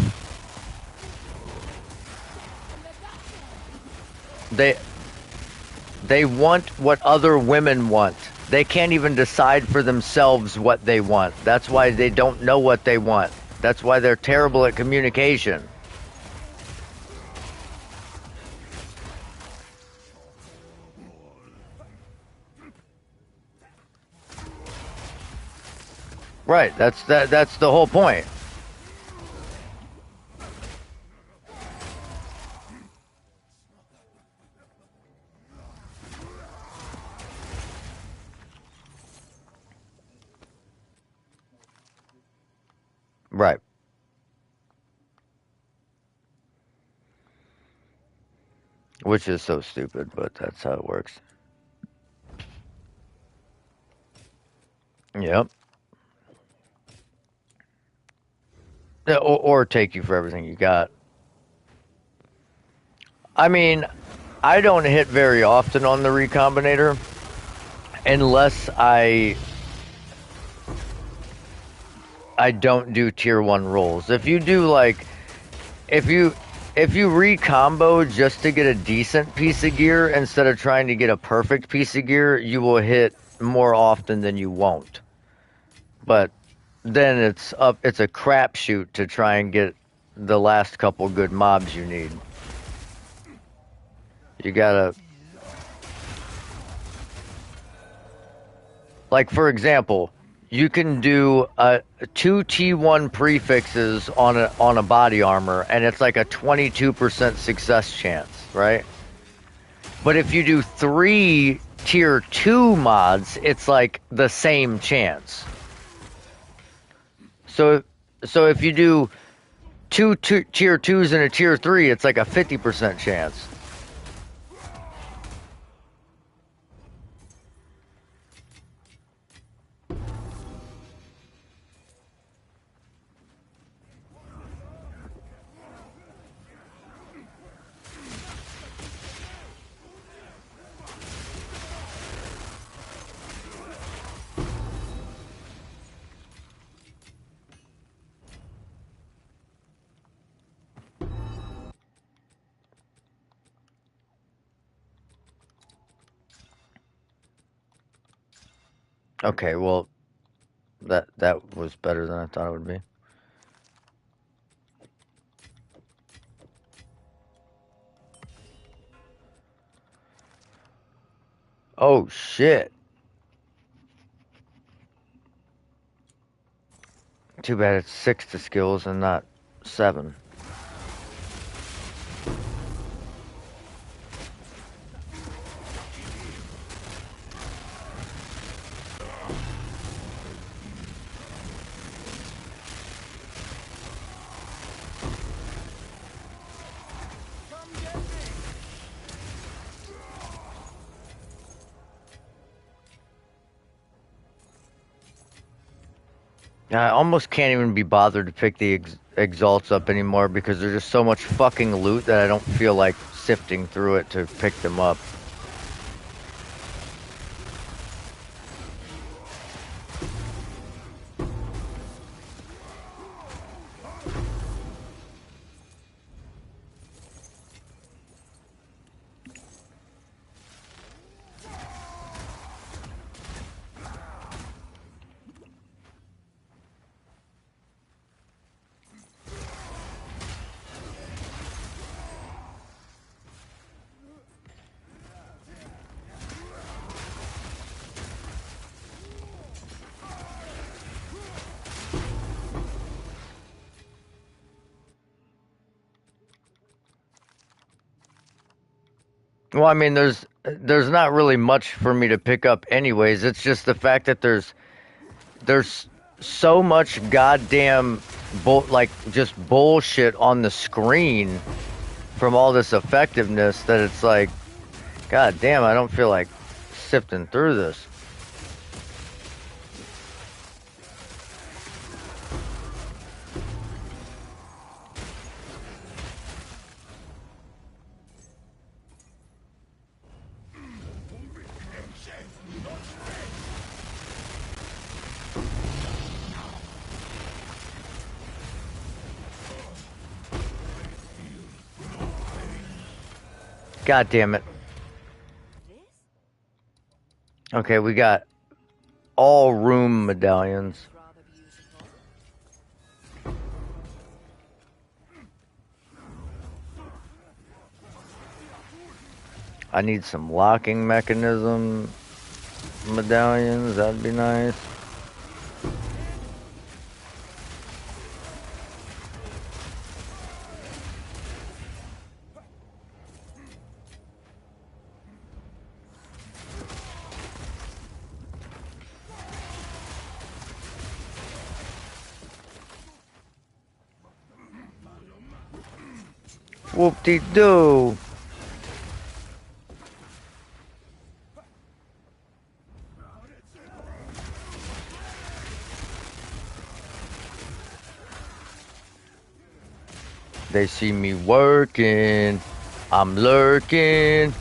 They want what other women want. They can't even decide for themselves what they want. That's why they don't know what they want. That's why they're terrible at communication. Right, that's the whole point. Right. Which is so stupid, but that's how it works. Yep. Or take you for everything you got. I mean, I don't hit very often on the recombinator unless I don't do tier 1 rolls. If you do like if you recombo just to get a decent piece of gear instead of trying to get a perfect piece of gear, you will hit more often than you won't. But then it's a crapshoot to try and get the last couple good mobs you need. You gotta, like for example, you can do 2 T1 prefixes on a body armor, and it's like a 22% success chance, right? But if you do 3 tier 2 mods, it's like the same chance. So if you do two tier 2s and a tier 3, it's like a 50% chance. Okay, well, that was better than I thought it would be. Oh shit! Too bad it's 6 to skills and not 7. I almost can't even be bothered to pick the exalts up anymore because there's just so much fucking loot that I don't feel like sifting through it to pick them up. Well, I mean, there's not really much for me to pick up anyways. It's just the fact that there's so much goddamn like just bullshit on the screen from all this effectiveness that it's like, god damn, I don't feel like sifting through this. God damn it. Okay, we got all room medallions. Rather beautiful. I need some locking mechanism medallions, that'd be nice. Whoopty doo. They see me working. I'm lurking.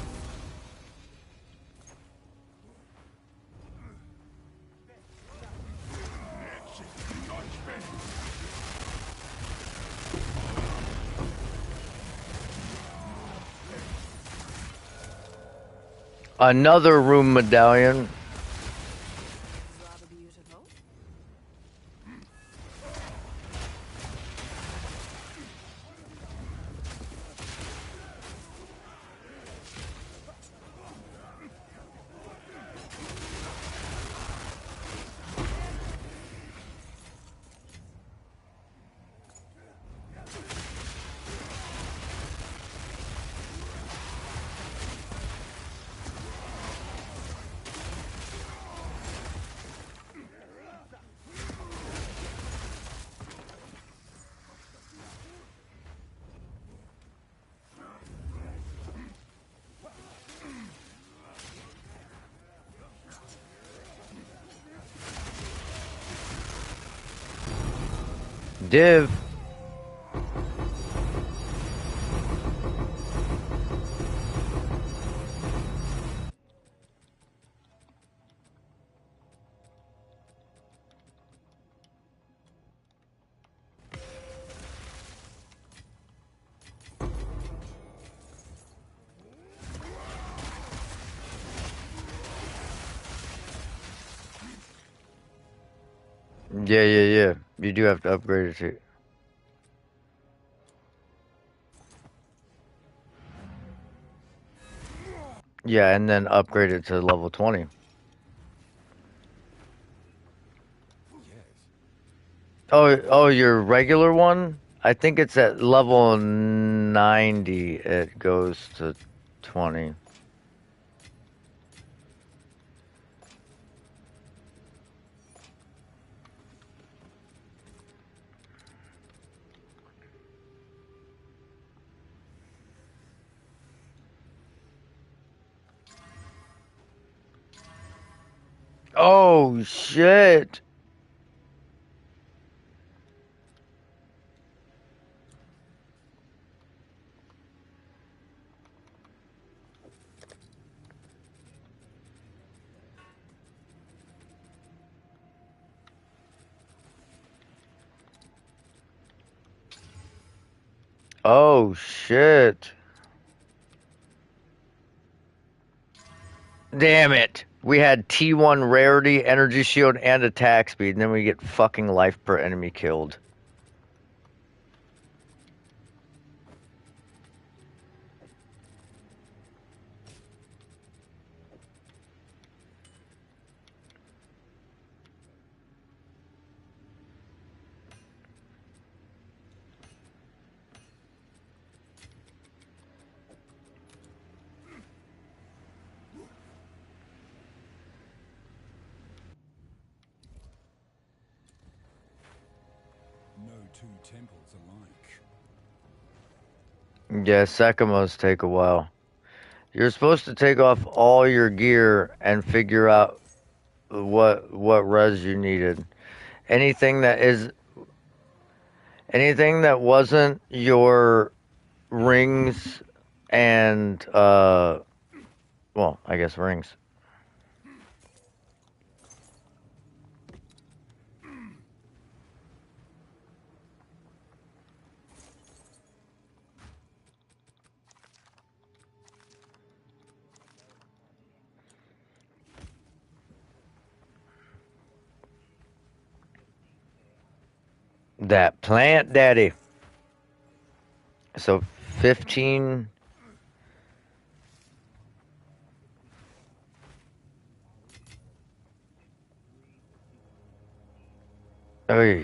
Another room medallion. Rather beautiful. Div. Yeah. You do have to upgrade it to. Yeah, and then upgrade it to level 20. Oh, your regular one? I think it's at level 90. It goes to 20. Oh shit! Oh shit! Damn it! We had T1 rarity, energy shield, and attack speed, and then we get fucking life per enemy killed. No two temples alike. Yeah, Sekimos take a while. You're supposed to take off all your gear and figure out what res you needed. Anything that is anything that wasn't your rings and well, I guess rings. That plant daddy. So 15. Oh,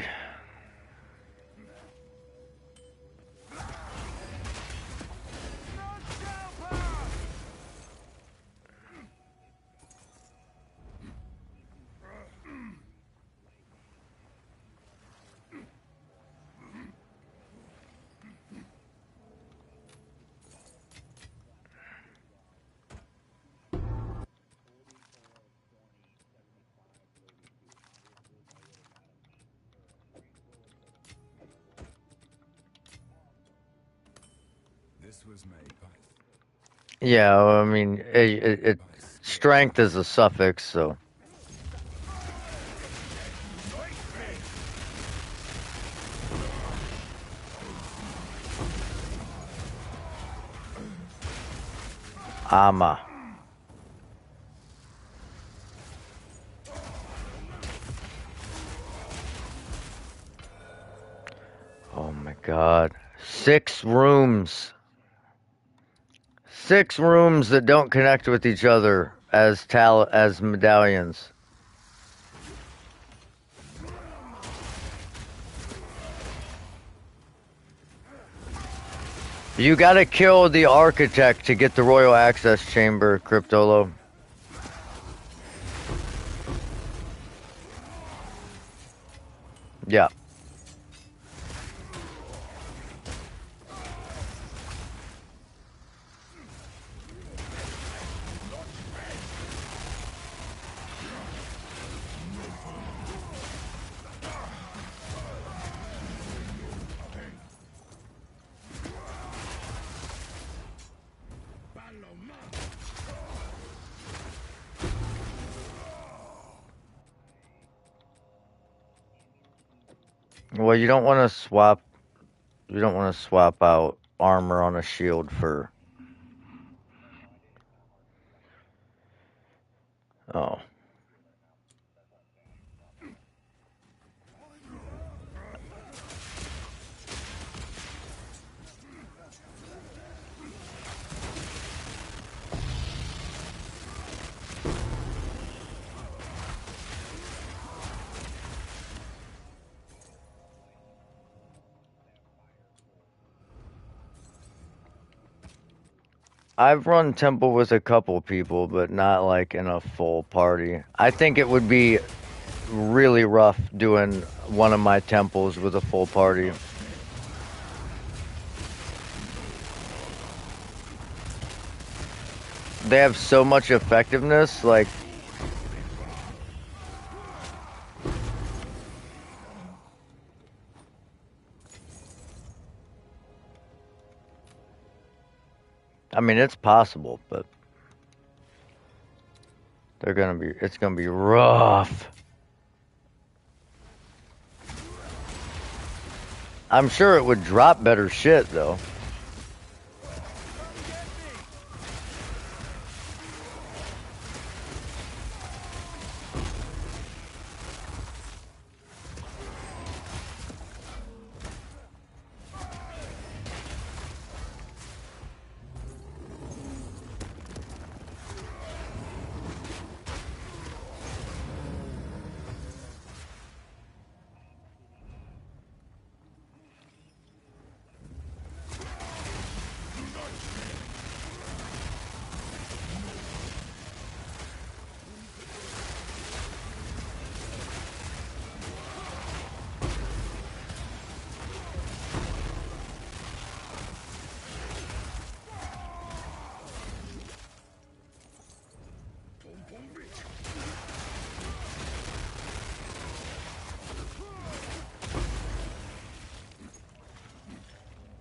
This was made by yeah, I mean, strength is a suffix, so. Ama. Oh my god. 6 rooms. 6 rooms that don't connect with each other as medallions. You gotta kill the architect to get the royal access chamber, Cryptolo. Yeah. Well, you don't want to swap. You don't want to swap out armor on a shield for. Oh. I've run temple with a couple people, but not like in a full party. I think it would be really rough doing one of my temples with a full party. They have so much effectiveness, like I mean it's possible, but it's gonna be rough. I'm sure it would drop better shit though.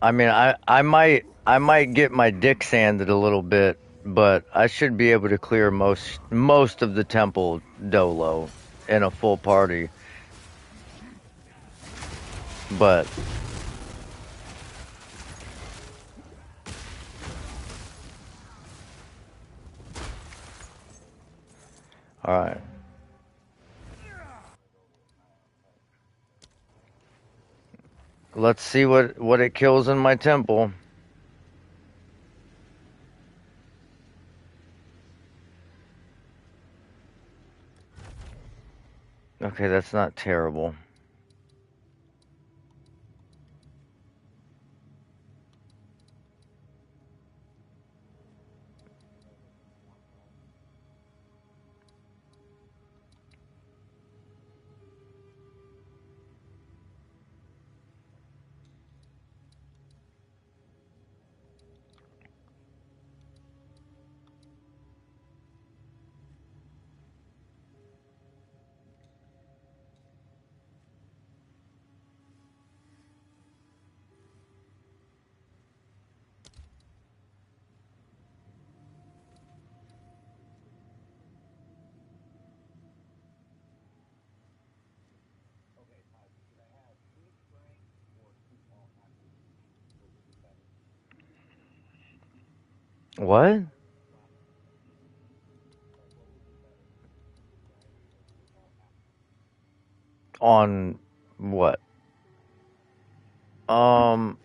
I mean, I might get my dick sanded a little bit, but I should be able to clear most of the temple dolo in a full party. But all right. Let's see what it kills in my temple. Okay, that's not terrible. What? On what? Um,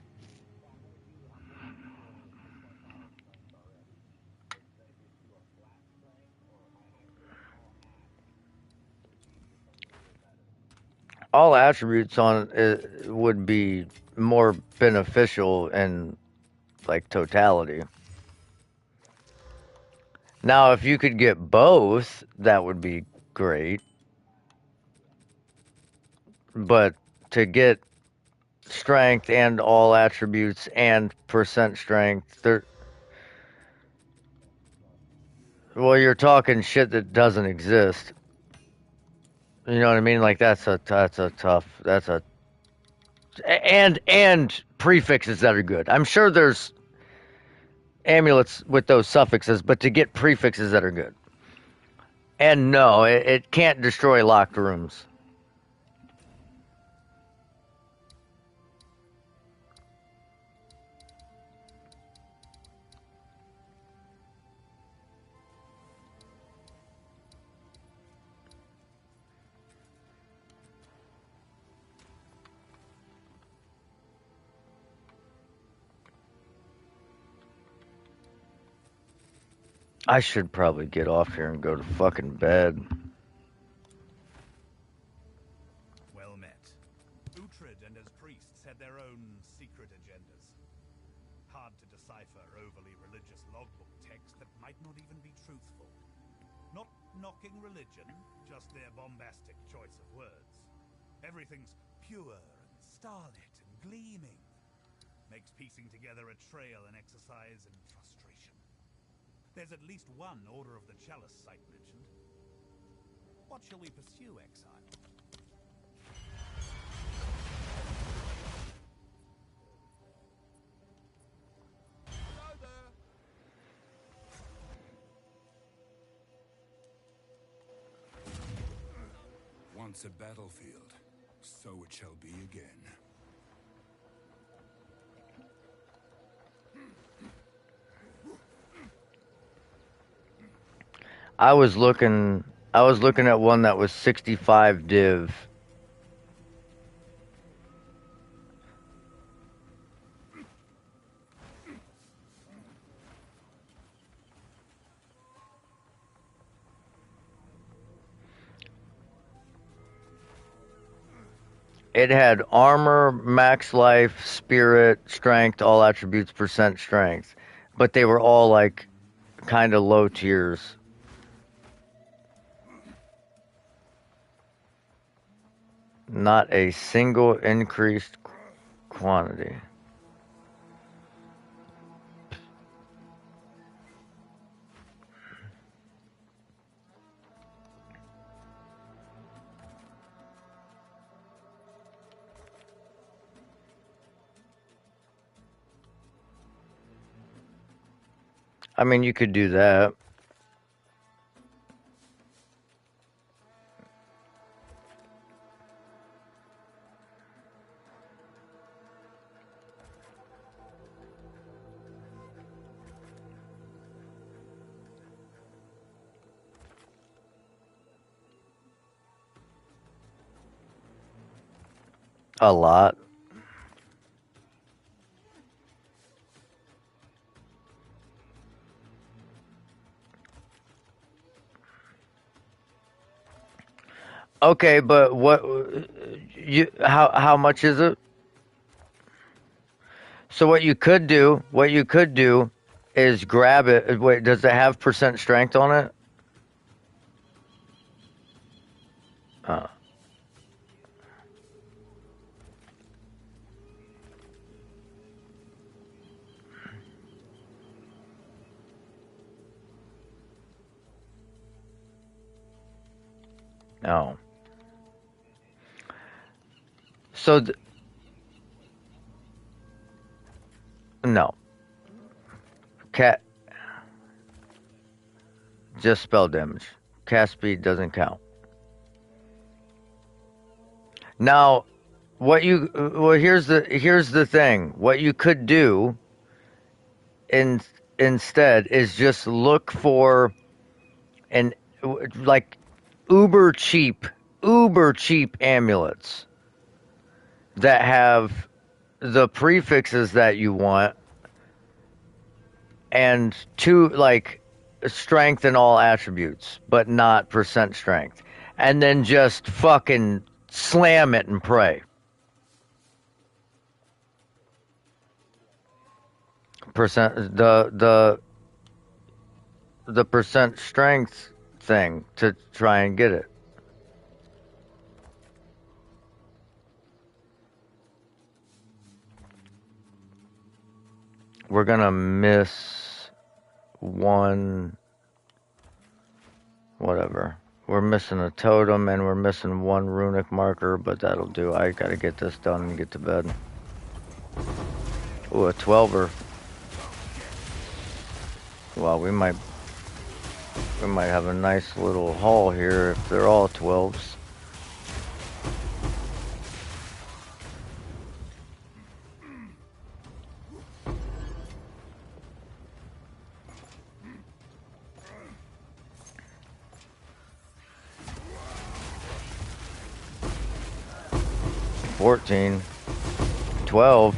all attributes on it would be more beneficial in like totality. Now, if you could get both, that would be great. But to get strength and all attributes and percent strength, well, you're talking shit that doesn't exist. You know what I mean? Like that's a tough. That's a and prefixes that are good. I'm sure there's amulets with those suffixes, but to get prefixes that are good. And no, it can't destroy locked rooms. I should probably get off here and go to fucking bed. Well met. Uhtred and his priests had their own secret agendas. Hard to decipher overly religious logbooks might not even be truthful. Not knocking religion, just their bombastic choice of words. Everything's pure and starlit and gleaming. Makes piecing together a trail an exercise in frustration. There's at least one Order of the Chalice site mentioned. What shall we pursue, Exile? Once a battlefield, so it shall be again. I was looking at one that was 65 div. It had armor, max life, spirit, strength, all attributes, percent strength. But they were all like kind of low tiers. Not a single increased quantity. I mean, you could do that. A lot. Okay, but how much is it? So what you could do is grab it. Wait, does it have percent strength on it? No. So no. Cat just spell damage. Cast speed doesn't count. Now, here's the thing. What you could do instead is just look for an like uber cheap amulets that have the prefixes that you want and like strength and all attributes, but not percent strength. And then just fucking slam it and pray. The percent strength thing to try and get it. We're gonna miss one. Whatever. We're missing a totem and we're missing one runic marker, but that'll do. I gotta get this done and get to bed. Ooh, a 12er. Well, we might have a nice little haul here if they're all 12s. $14, $12.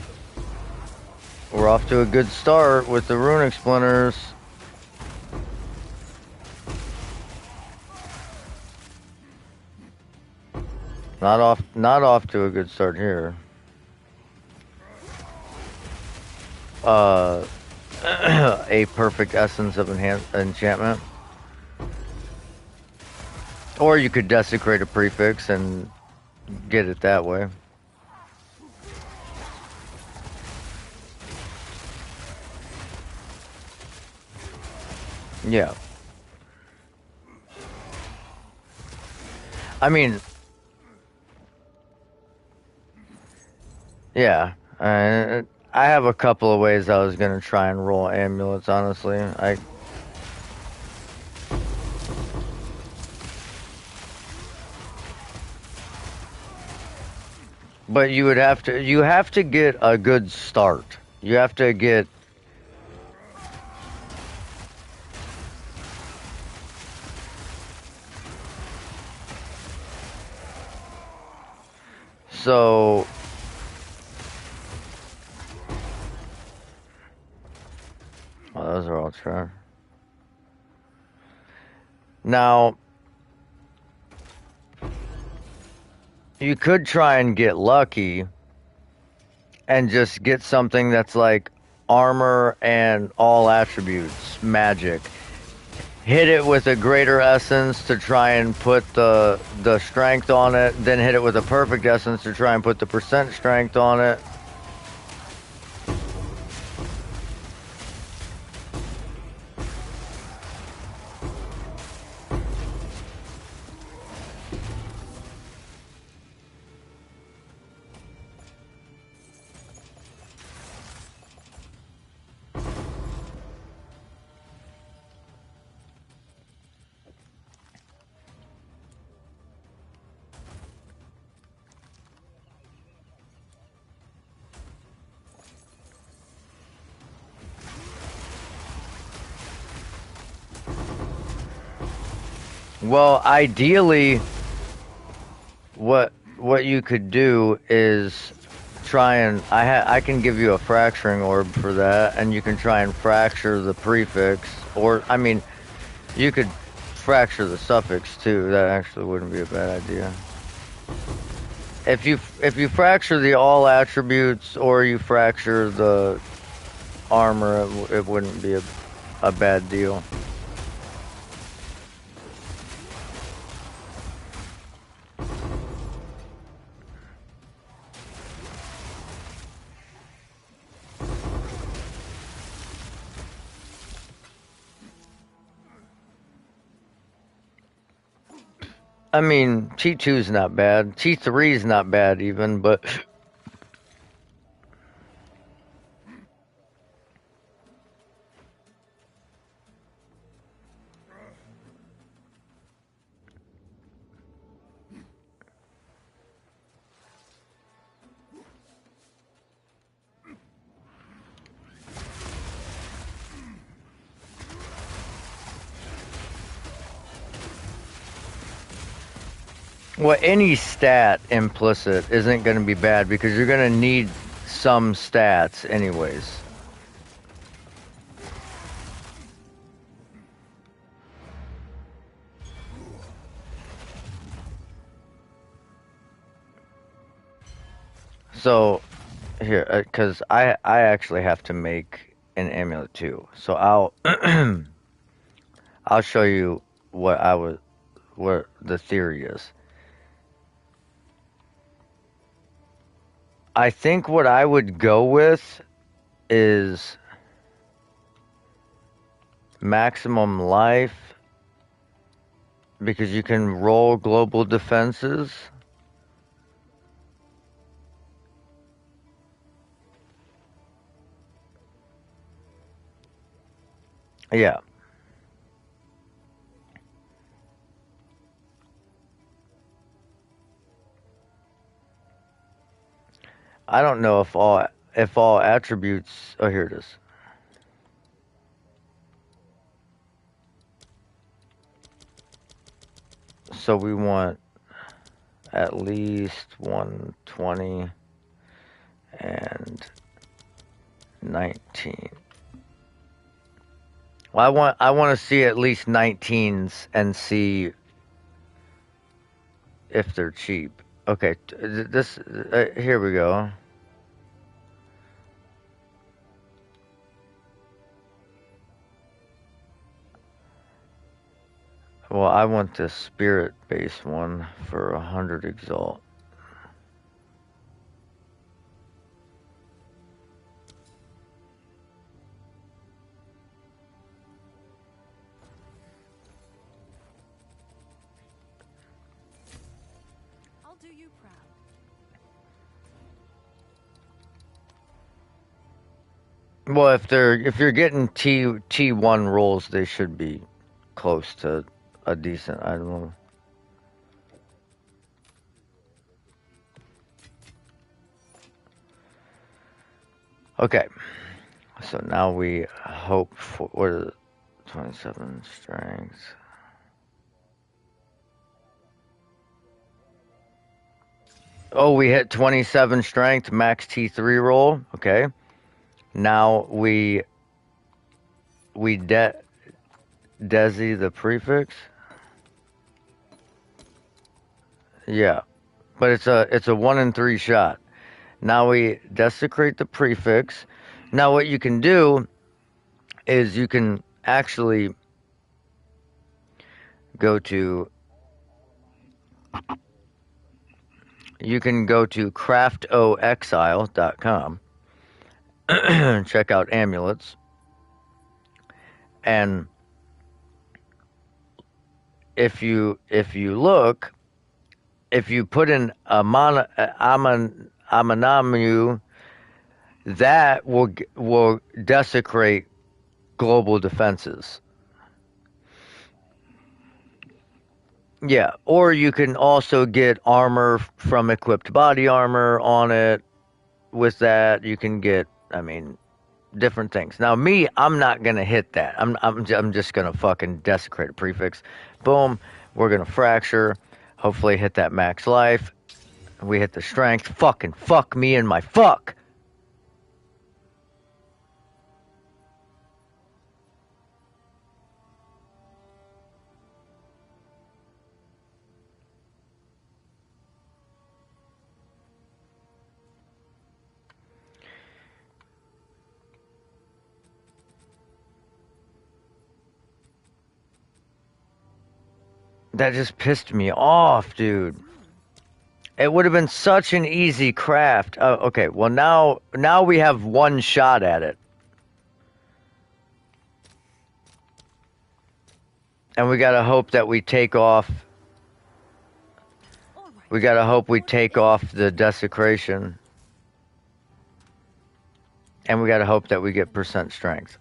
We're off to a good start with the runic splinters. Not off to a good start here. a perfect essence of enchantment. Or you could desecrate a prefix and get it that way. Yeah. I mean, yeah. I have a couple of ways I was gonna try and roll amulets, honestly. But you have to get a good start. You have to get so well, those are all true. Now you could try and get lucky and just get something that's like armor and all attributes, magic. Hit it with a greater essence to try and put the strength on it, then hit it with a perfect essence to try and put the percent strength on it. Well, ideally, what you could do is try and I can give you a fracturing orb for that, and you can try and fracture the prefix, or I mean, you could fracture the suffix too. That actually wouldn't be a bad idea. If you fracture the all attributes or you fracture the armor, it wouldn't be a bad deal. I mean, T2 is not bad. T3 is not bad even, but well, any stat implicit isn't going to be bad because you're going to need some stats anyways. So, here, because I actually have to make an amulet too. So I'll I'll show you what the theory is. I think what I would go with is maximum life because you can roll global defenses. Yeah. I don't know if all attributes. Oh, here it is. So we want at least 120 and 19. Well, I want to see at least 19s and see if they're cheap. Okay, this here we go. Well, I want the spirit base one for 100 exalt. I'll do you proud. Well, if you're getting T1 rolls, they should be close to a decent. I don't know. Okay, so now we hope for what is it? 27 strength. Oh, we hit 27 strength, max T3 roll. Okay, now we desi the prefix. Yeah, but it's a 1 in 3 shot. Now we desecrate the prefix. Now what you can do is you can actually go to craftoexile.com check out amulets, and if you look, if you put in Amanamu, that will desecrate global defenses. Yeah, or you can also get armor from equipped body armor on it. With that, you can get, I mean, different things. Now, me, I'm not gonna hit that. I'm just gonna fucking desecrate a prefix. Boom, we're gonna fracture. Hopefully, hit that max life. We hit the strength. Fucking fuck me and my fuck. That just pissed me off, dude. It would have been such an easy craft. Okay, well now we have one shot at it. And we gotta hope that we take off. All right. We gotta hope we take off the desecration. And we gotta hope that we get percent strength.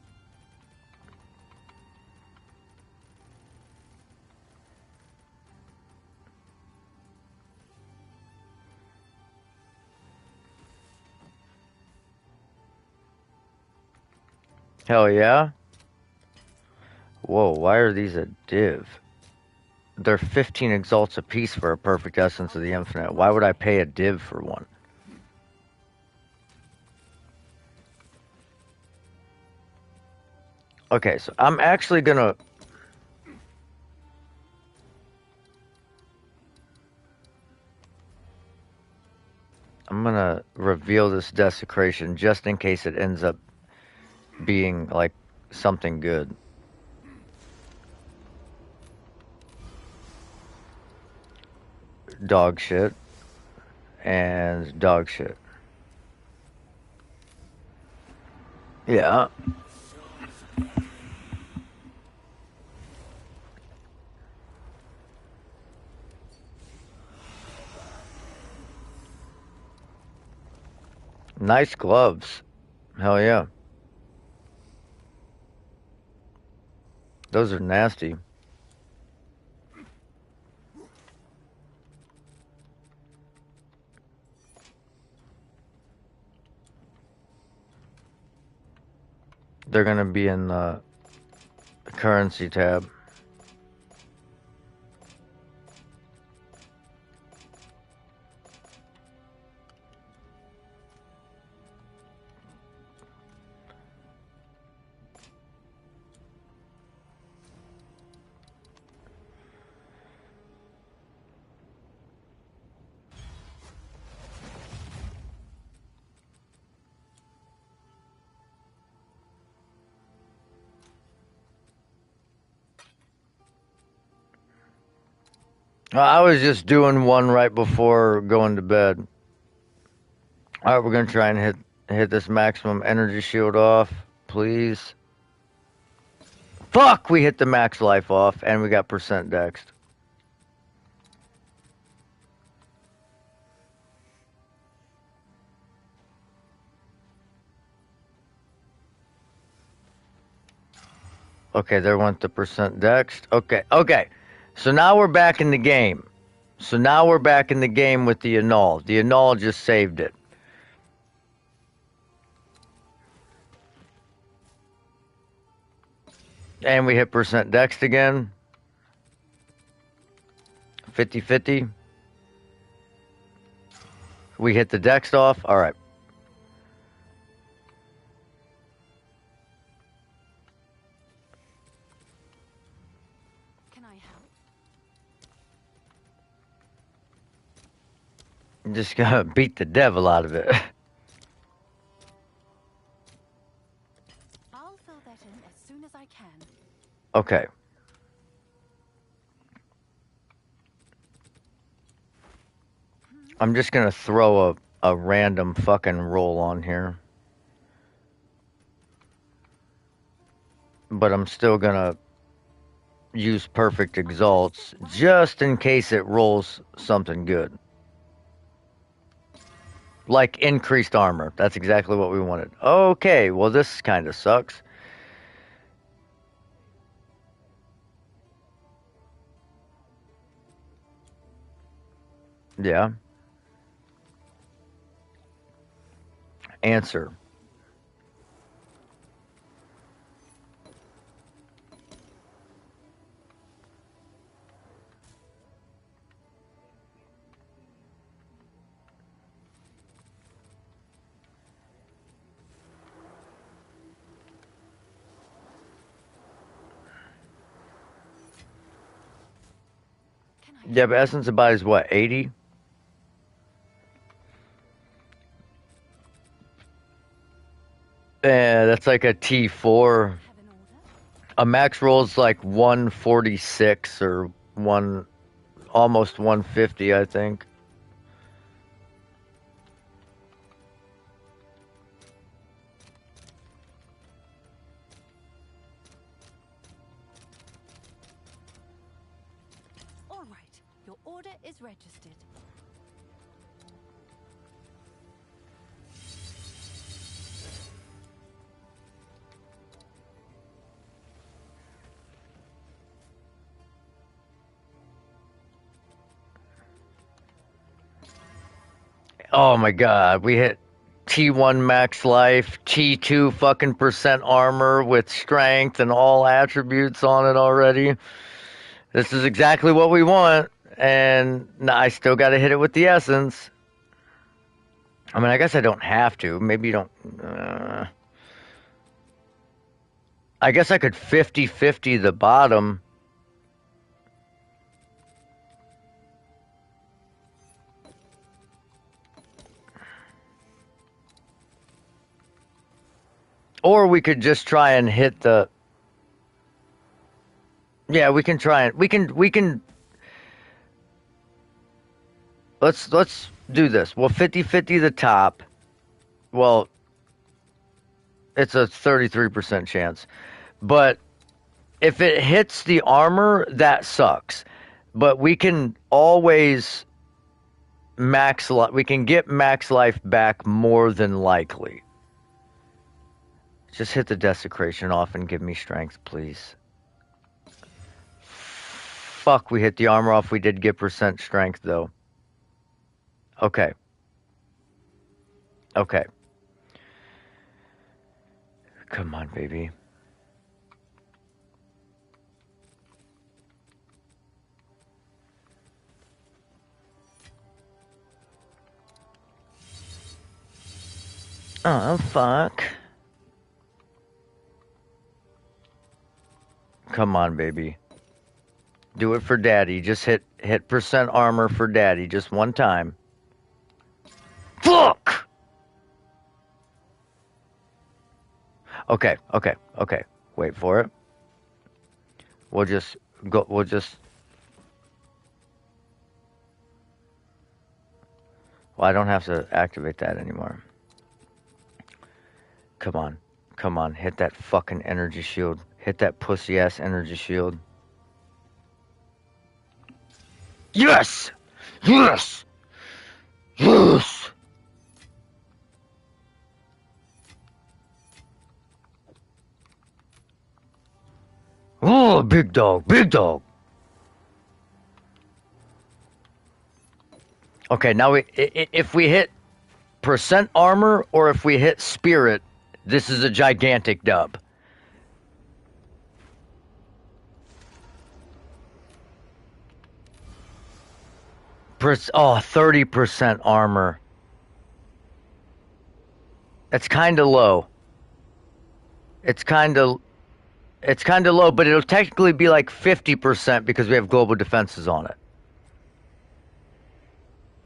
Hell yeah. Whoa, why are these a div? They're 15 exalts apiece for a perfect essence of the infinite. Why would I pay a div for one? Okay, so I'm actually gonna... I'm gonna reveal this desecration just in case it ends up being like something good. Dog shit. And dog shit. Yeah. Nice gloves. Hell yeah. Those are nasty. They're gonna be in the currency tab. I was just doing one right before going to bed. Alright, we're gonna try and hit this maximum energy shield off, please. Fuck! We hit the max life off, and we got percent dexed. Okay, there went the percent dexed. Okay. So now we're back in the game. So now we're back in the game with the annul. The annul just saved it. And we hit percent dexed again. 50-50. We hit the dex off. All right. Can I help? I'm just gonna beat the devil out of it. I'll fill that in as soon as I can. Okay. I'm just gonna throw a random fucking roll on here. But I'm still gonna use perfect exalts just in case it rolls something good. Like increased armor. That's exactly what we wanted. Okay, well this kind of sucks. Yeah. Answer. Can I Yeah, but Essence of Body is what, 80? Yeah, that's like a T4. have an order? A max roll's like 146 or almost 150, I think. All right. Your order is registered. Oh my god, we hit T1 max life, T2 fucking percent armor with strength and all attributes on it already. This is exactly what we want, and I still gotta hit it with the essence. I mean, I guess I don't have to. Maybe you don't... I guess I could 50-50 the bottom. Or we could just try and hit the... Yeah, we can try and... We can... Let's do this. We'll 50-50 the top. Well, it's a 33% chance. But if it hits the armor, that sucks. But we can always max life. We can get max life back more than likely. Just hit the desecration off and give me strength, please. Fuck, we hit the armor off. We did get percent strength, though. Okay. Okay. Come on, baby. Oh, fuck. Come on, baby. Do it for daddy. Just hit percent armor for daddy just one time. Fuck! Okay. Wait for it. We'll just Well, I don't have to activate that anymore. Come on. Come on. Hit that fucking energy shield. Hit that pussy-ass energy shield. Yes! Yes! Yes! Oh, big dog. Big dog. Okay, now if we hit percent armor or if we hit spirit, this is a gigantic dub. Oh, 30% armor. That's kind of low. It's kind of low, but it'll technically be like 50% because we have global defenses on it.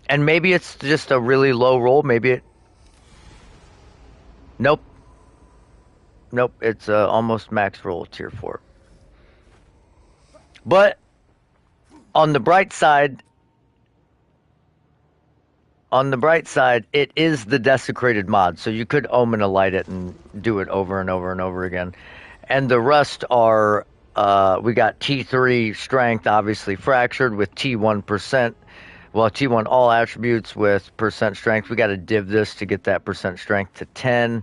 And maybe it's just a really low roll. Maybe it... Nope. Nope, it's almost max roll, tier 4. But on the bright side, it is the desecrated mod, so you could Omen Alight it and do it over and over and over again. And the rest are, we got T3 strength, obviously fractured with T1%. Well, T1 all attributes with percent strength. We got to div this to get that percent strength to 10.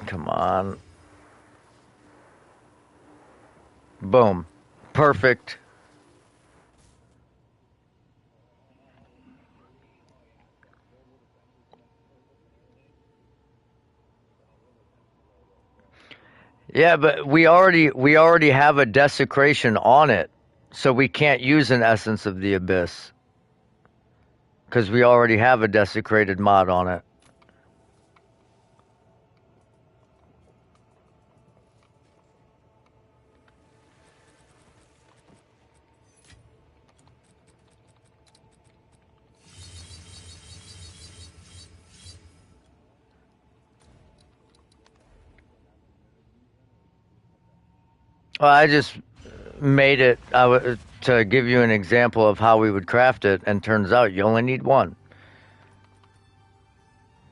Come on. Boom. Perfect. Yeah, but we already have a desecration on it, so we can't use an Essence of the Abyss. Because we already have a desecrated mod on it. Well, I just made it to give you an example of how we would craft it, and turns out you only need one.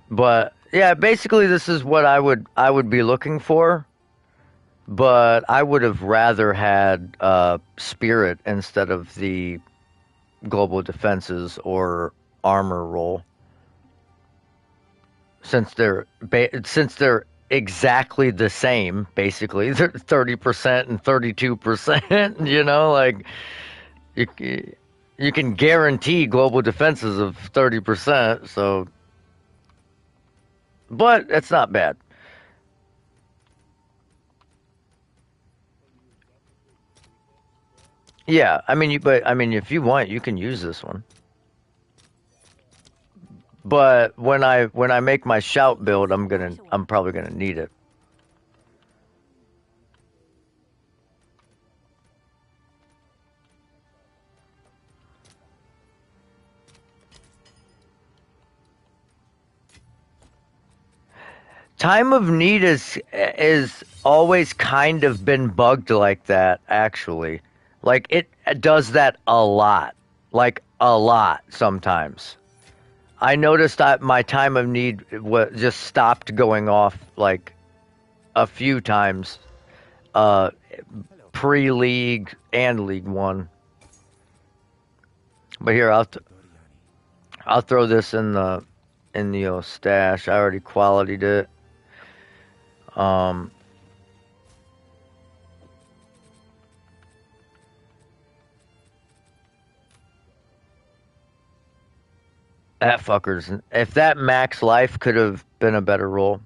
But yeah, basically this is what I would be looking for. But I would have rather had spirit instead of the global defenses or armor roll, since they're exactly the same, basically. They're 30% and 32%, you know, like you can guarantee global defenses of 30%, so, but it's not bad. Yeah, I mean, if you want, you can use this one. But when I make my shout build, I'm probably gonna need it. Time of Need is always kind of been bugged like that, actually. Like, it does that a lot. Like, a lot, sometimes. I noticed that my Time of Need just stopped going off, like, a few times. Pre-League and League 1. But here, I'll throw this in the stash. I already qualityed it. That fucker's... If that max life could have been a better roll.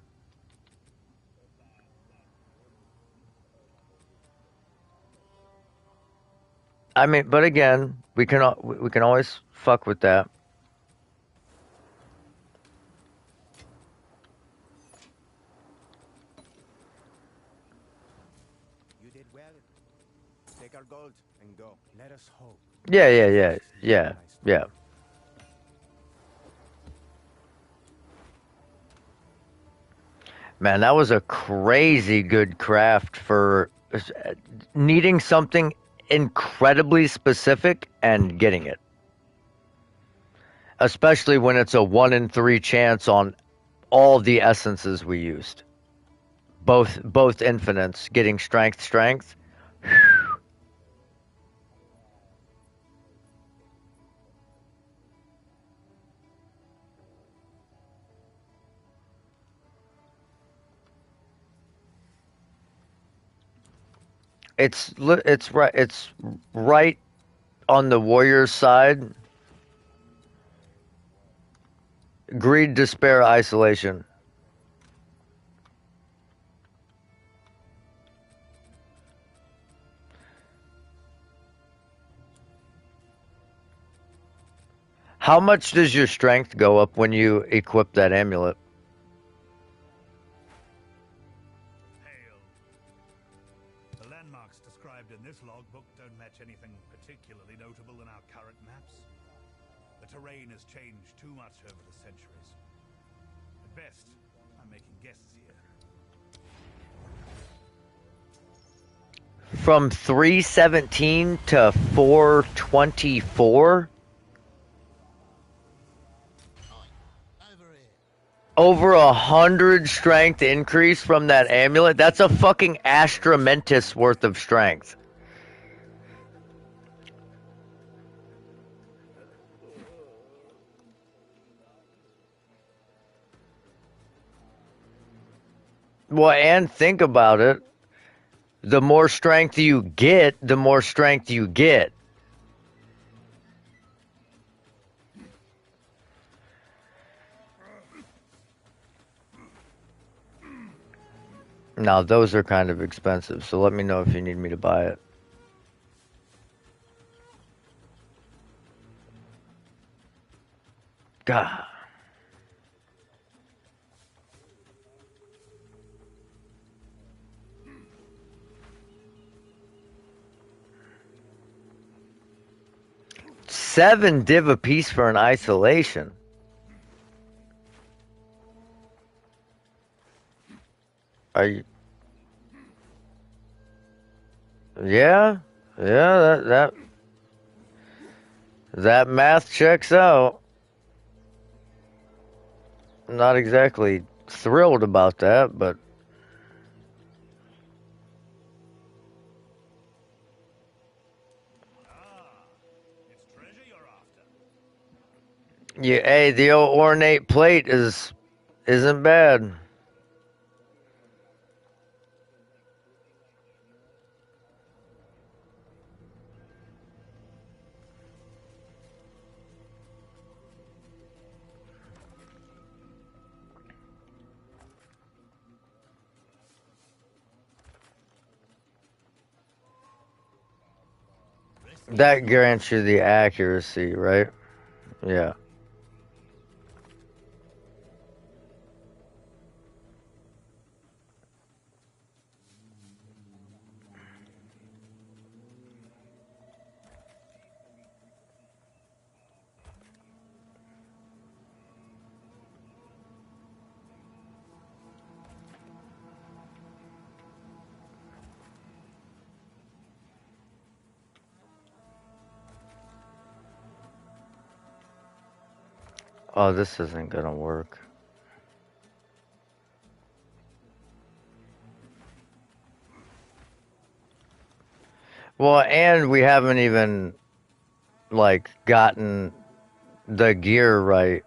I mean, but again, we can always fuck with that. You did well. Take our gold and go. Let us hope. Yeah. Man, that was a crazy good craft for needing something incredibly specific and getting it. Especially when it's a 1 in 3 chance on all the essences we used. Both infinites, getting strength. It's right on the warrior's side. Greed, despair, isolation. How much does your strength go up when you equip that amulet? Hail. The landmarks described in this logbook don't match anything particularly notable in our current maps. The terrain has changed too much over the centuries. At best, I'm making guesses here. From 317 to 424? Over 100 strength increase from that amulet? That's a fucking Astramentis worth of strength. Well, and think about it. The more strength you get, the more strength you get. Now, those are kind of expensive, so let me know if you need me to buy it. God. $7 div a piece for an isolation. Are you? Yeah, that math checks out. I'm not exactly thrilled about that, but It's treasure you're after. yeah, hey, the old ornate plate isn't bad. That grants you the accuracy, right? Yeah. Oh, this isn't gonna work. Well, and we haven't even, like, gotten the gear right.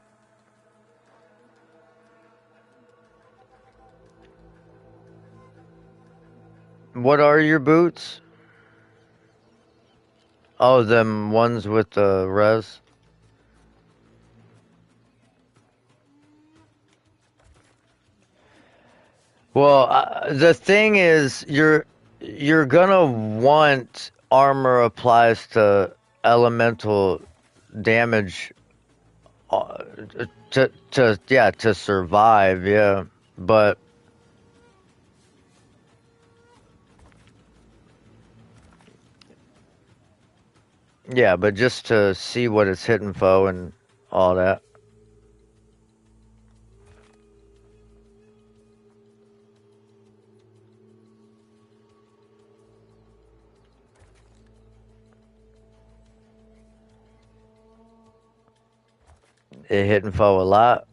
What are your boots? Oh, them ones with the res? Well, the thing is, you're gonna want armor applies to elemental damage uh, to survive, yeah. But yeah, but just to see what it's hitting for and all that. It hit and foe a lot.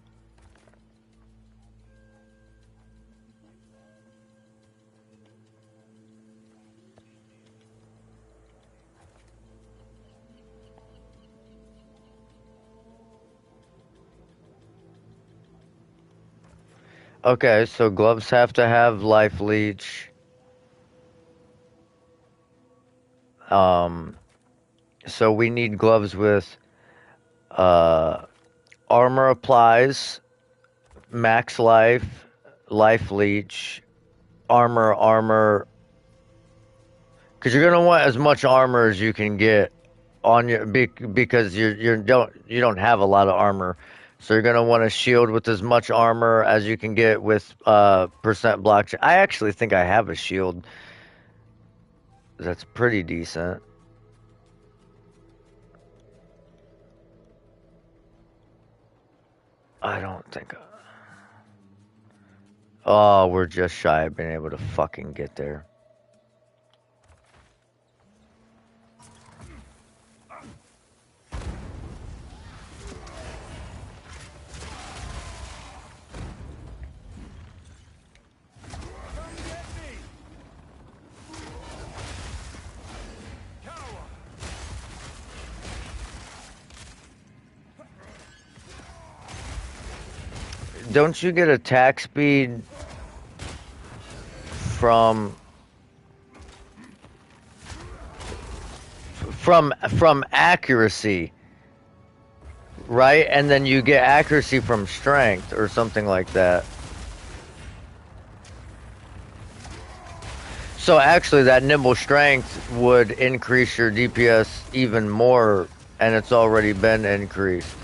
Okay, so gloves have to have life leech. So we need gloves with armor applies, max life, life leech, armor. Because you're gonna want as much armor as you can get on your because you don't have a lot of armor, so you're gonna want a shield with as much armor as you can get with percent block. I actually think I have a shield that's pretty decent. I don't think. Oh, we're just shy of being able to fucking get there. Don't you get attack speed from accuracy, right? And then you get accuracy from strength or something like that. So actually that nimble strength would increase your DPS even more, and it's already been increased.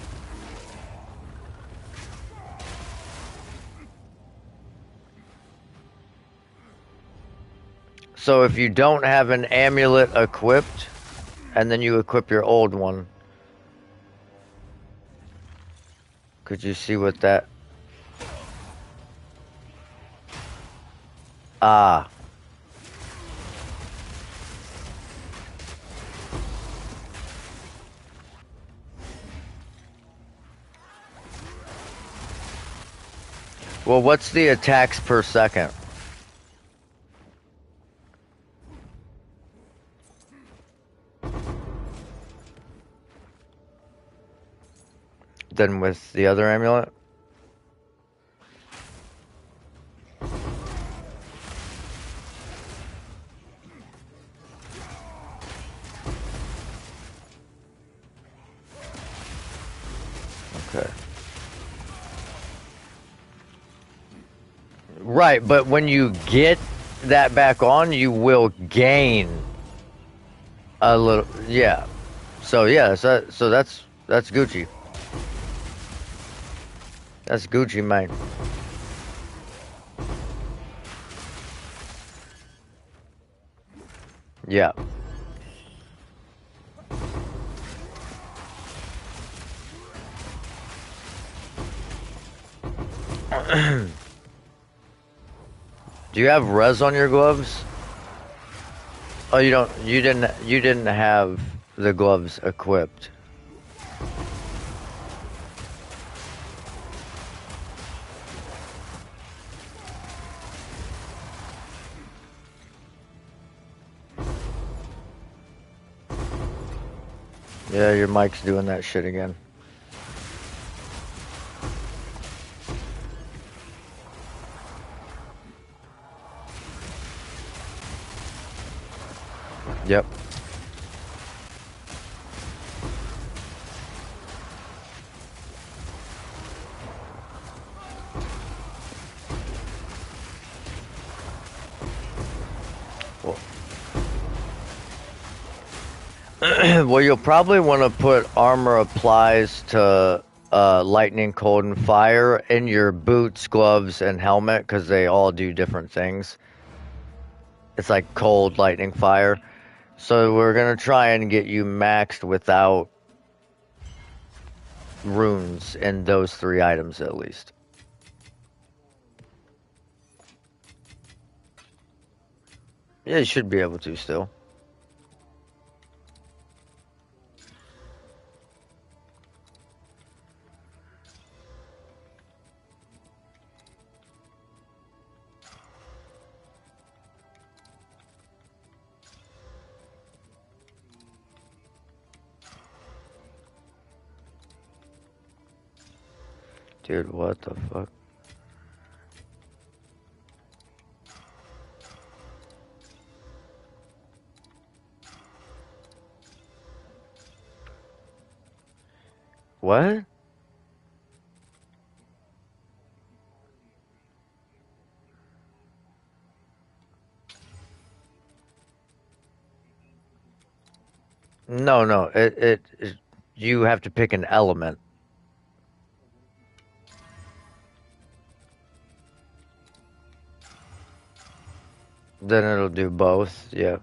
So if you don't have an amulet equipped, and then you equip your old one, could you see what that... Ah. Well, what's the attacks per second? Than with the other amulet? Okay. Right, but when you get that back on, you will gain a little... Yeah. So yeah, so that's Gucci. That's Gucci, man. Yeah. Do you have res on your gloves? Oh, you don't. You didn't have the gloves equipped. Yeah, your mic's doing that shit again. Yep. Well, you'll probably want to put armor applies to lightning, cold, and fire in your boots, gloves, and helmet because they all do different things. It's like cold, lightning, fire. So we're gonna try and get you maxed without runes in those 3 items at least. Yeah, you should be able to still. Dude, what the fuck? What? No. You have to pick an element. Then it'll do both, yeah.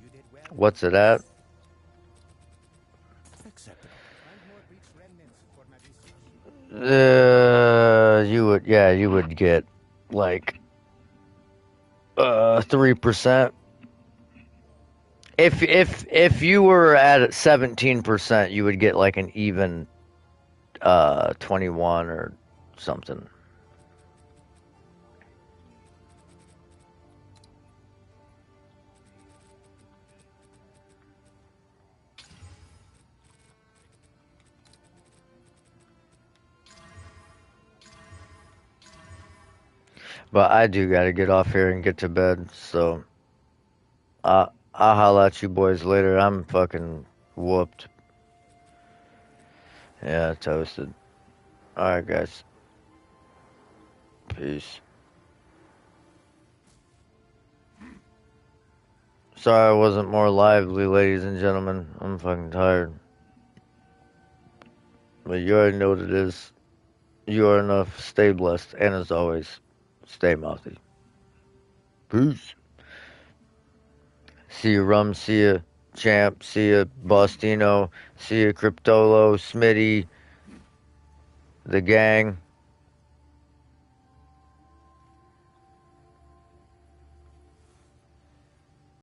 You did well. What's it at? Acceptable. Find more breach remnants for my research. You would get like 3%. If you were at 17%, you would get like an even 21 or something. But I do gotta get off here and get to bed, so I'll holla at you boys later. I'm fucking whooped. Yeah, toasted. Alright, guys. Peace. Sorry I wasn't more lively, ladies and gentlemen. I'm fucking tired. But you already know what it is. You are enough. Stay blessed. And as always, stay mouthy. Peace. See you, Rum. See you, Champ. See you, Bostino. See you, Cryptolo, Smitty, the gang.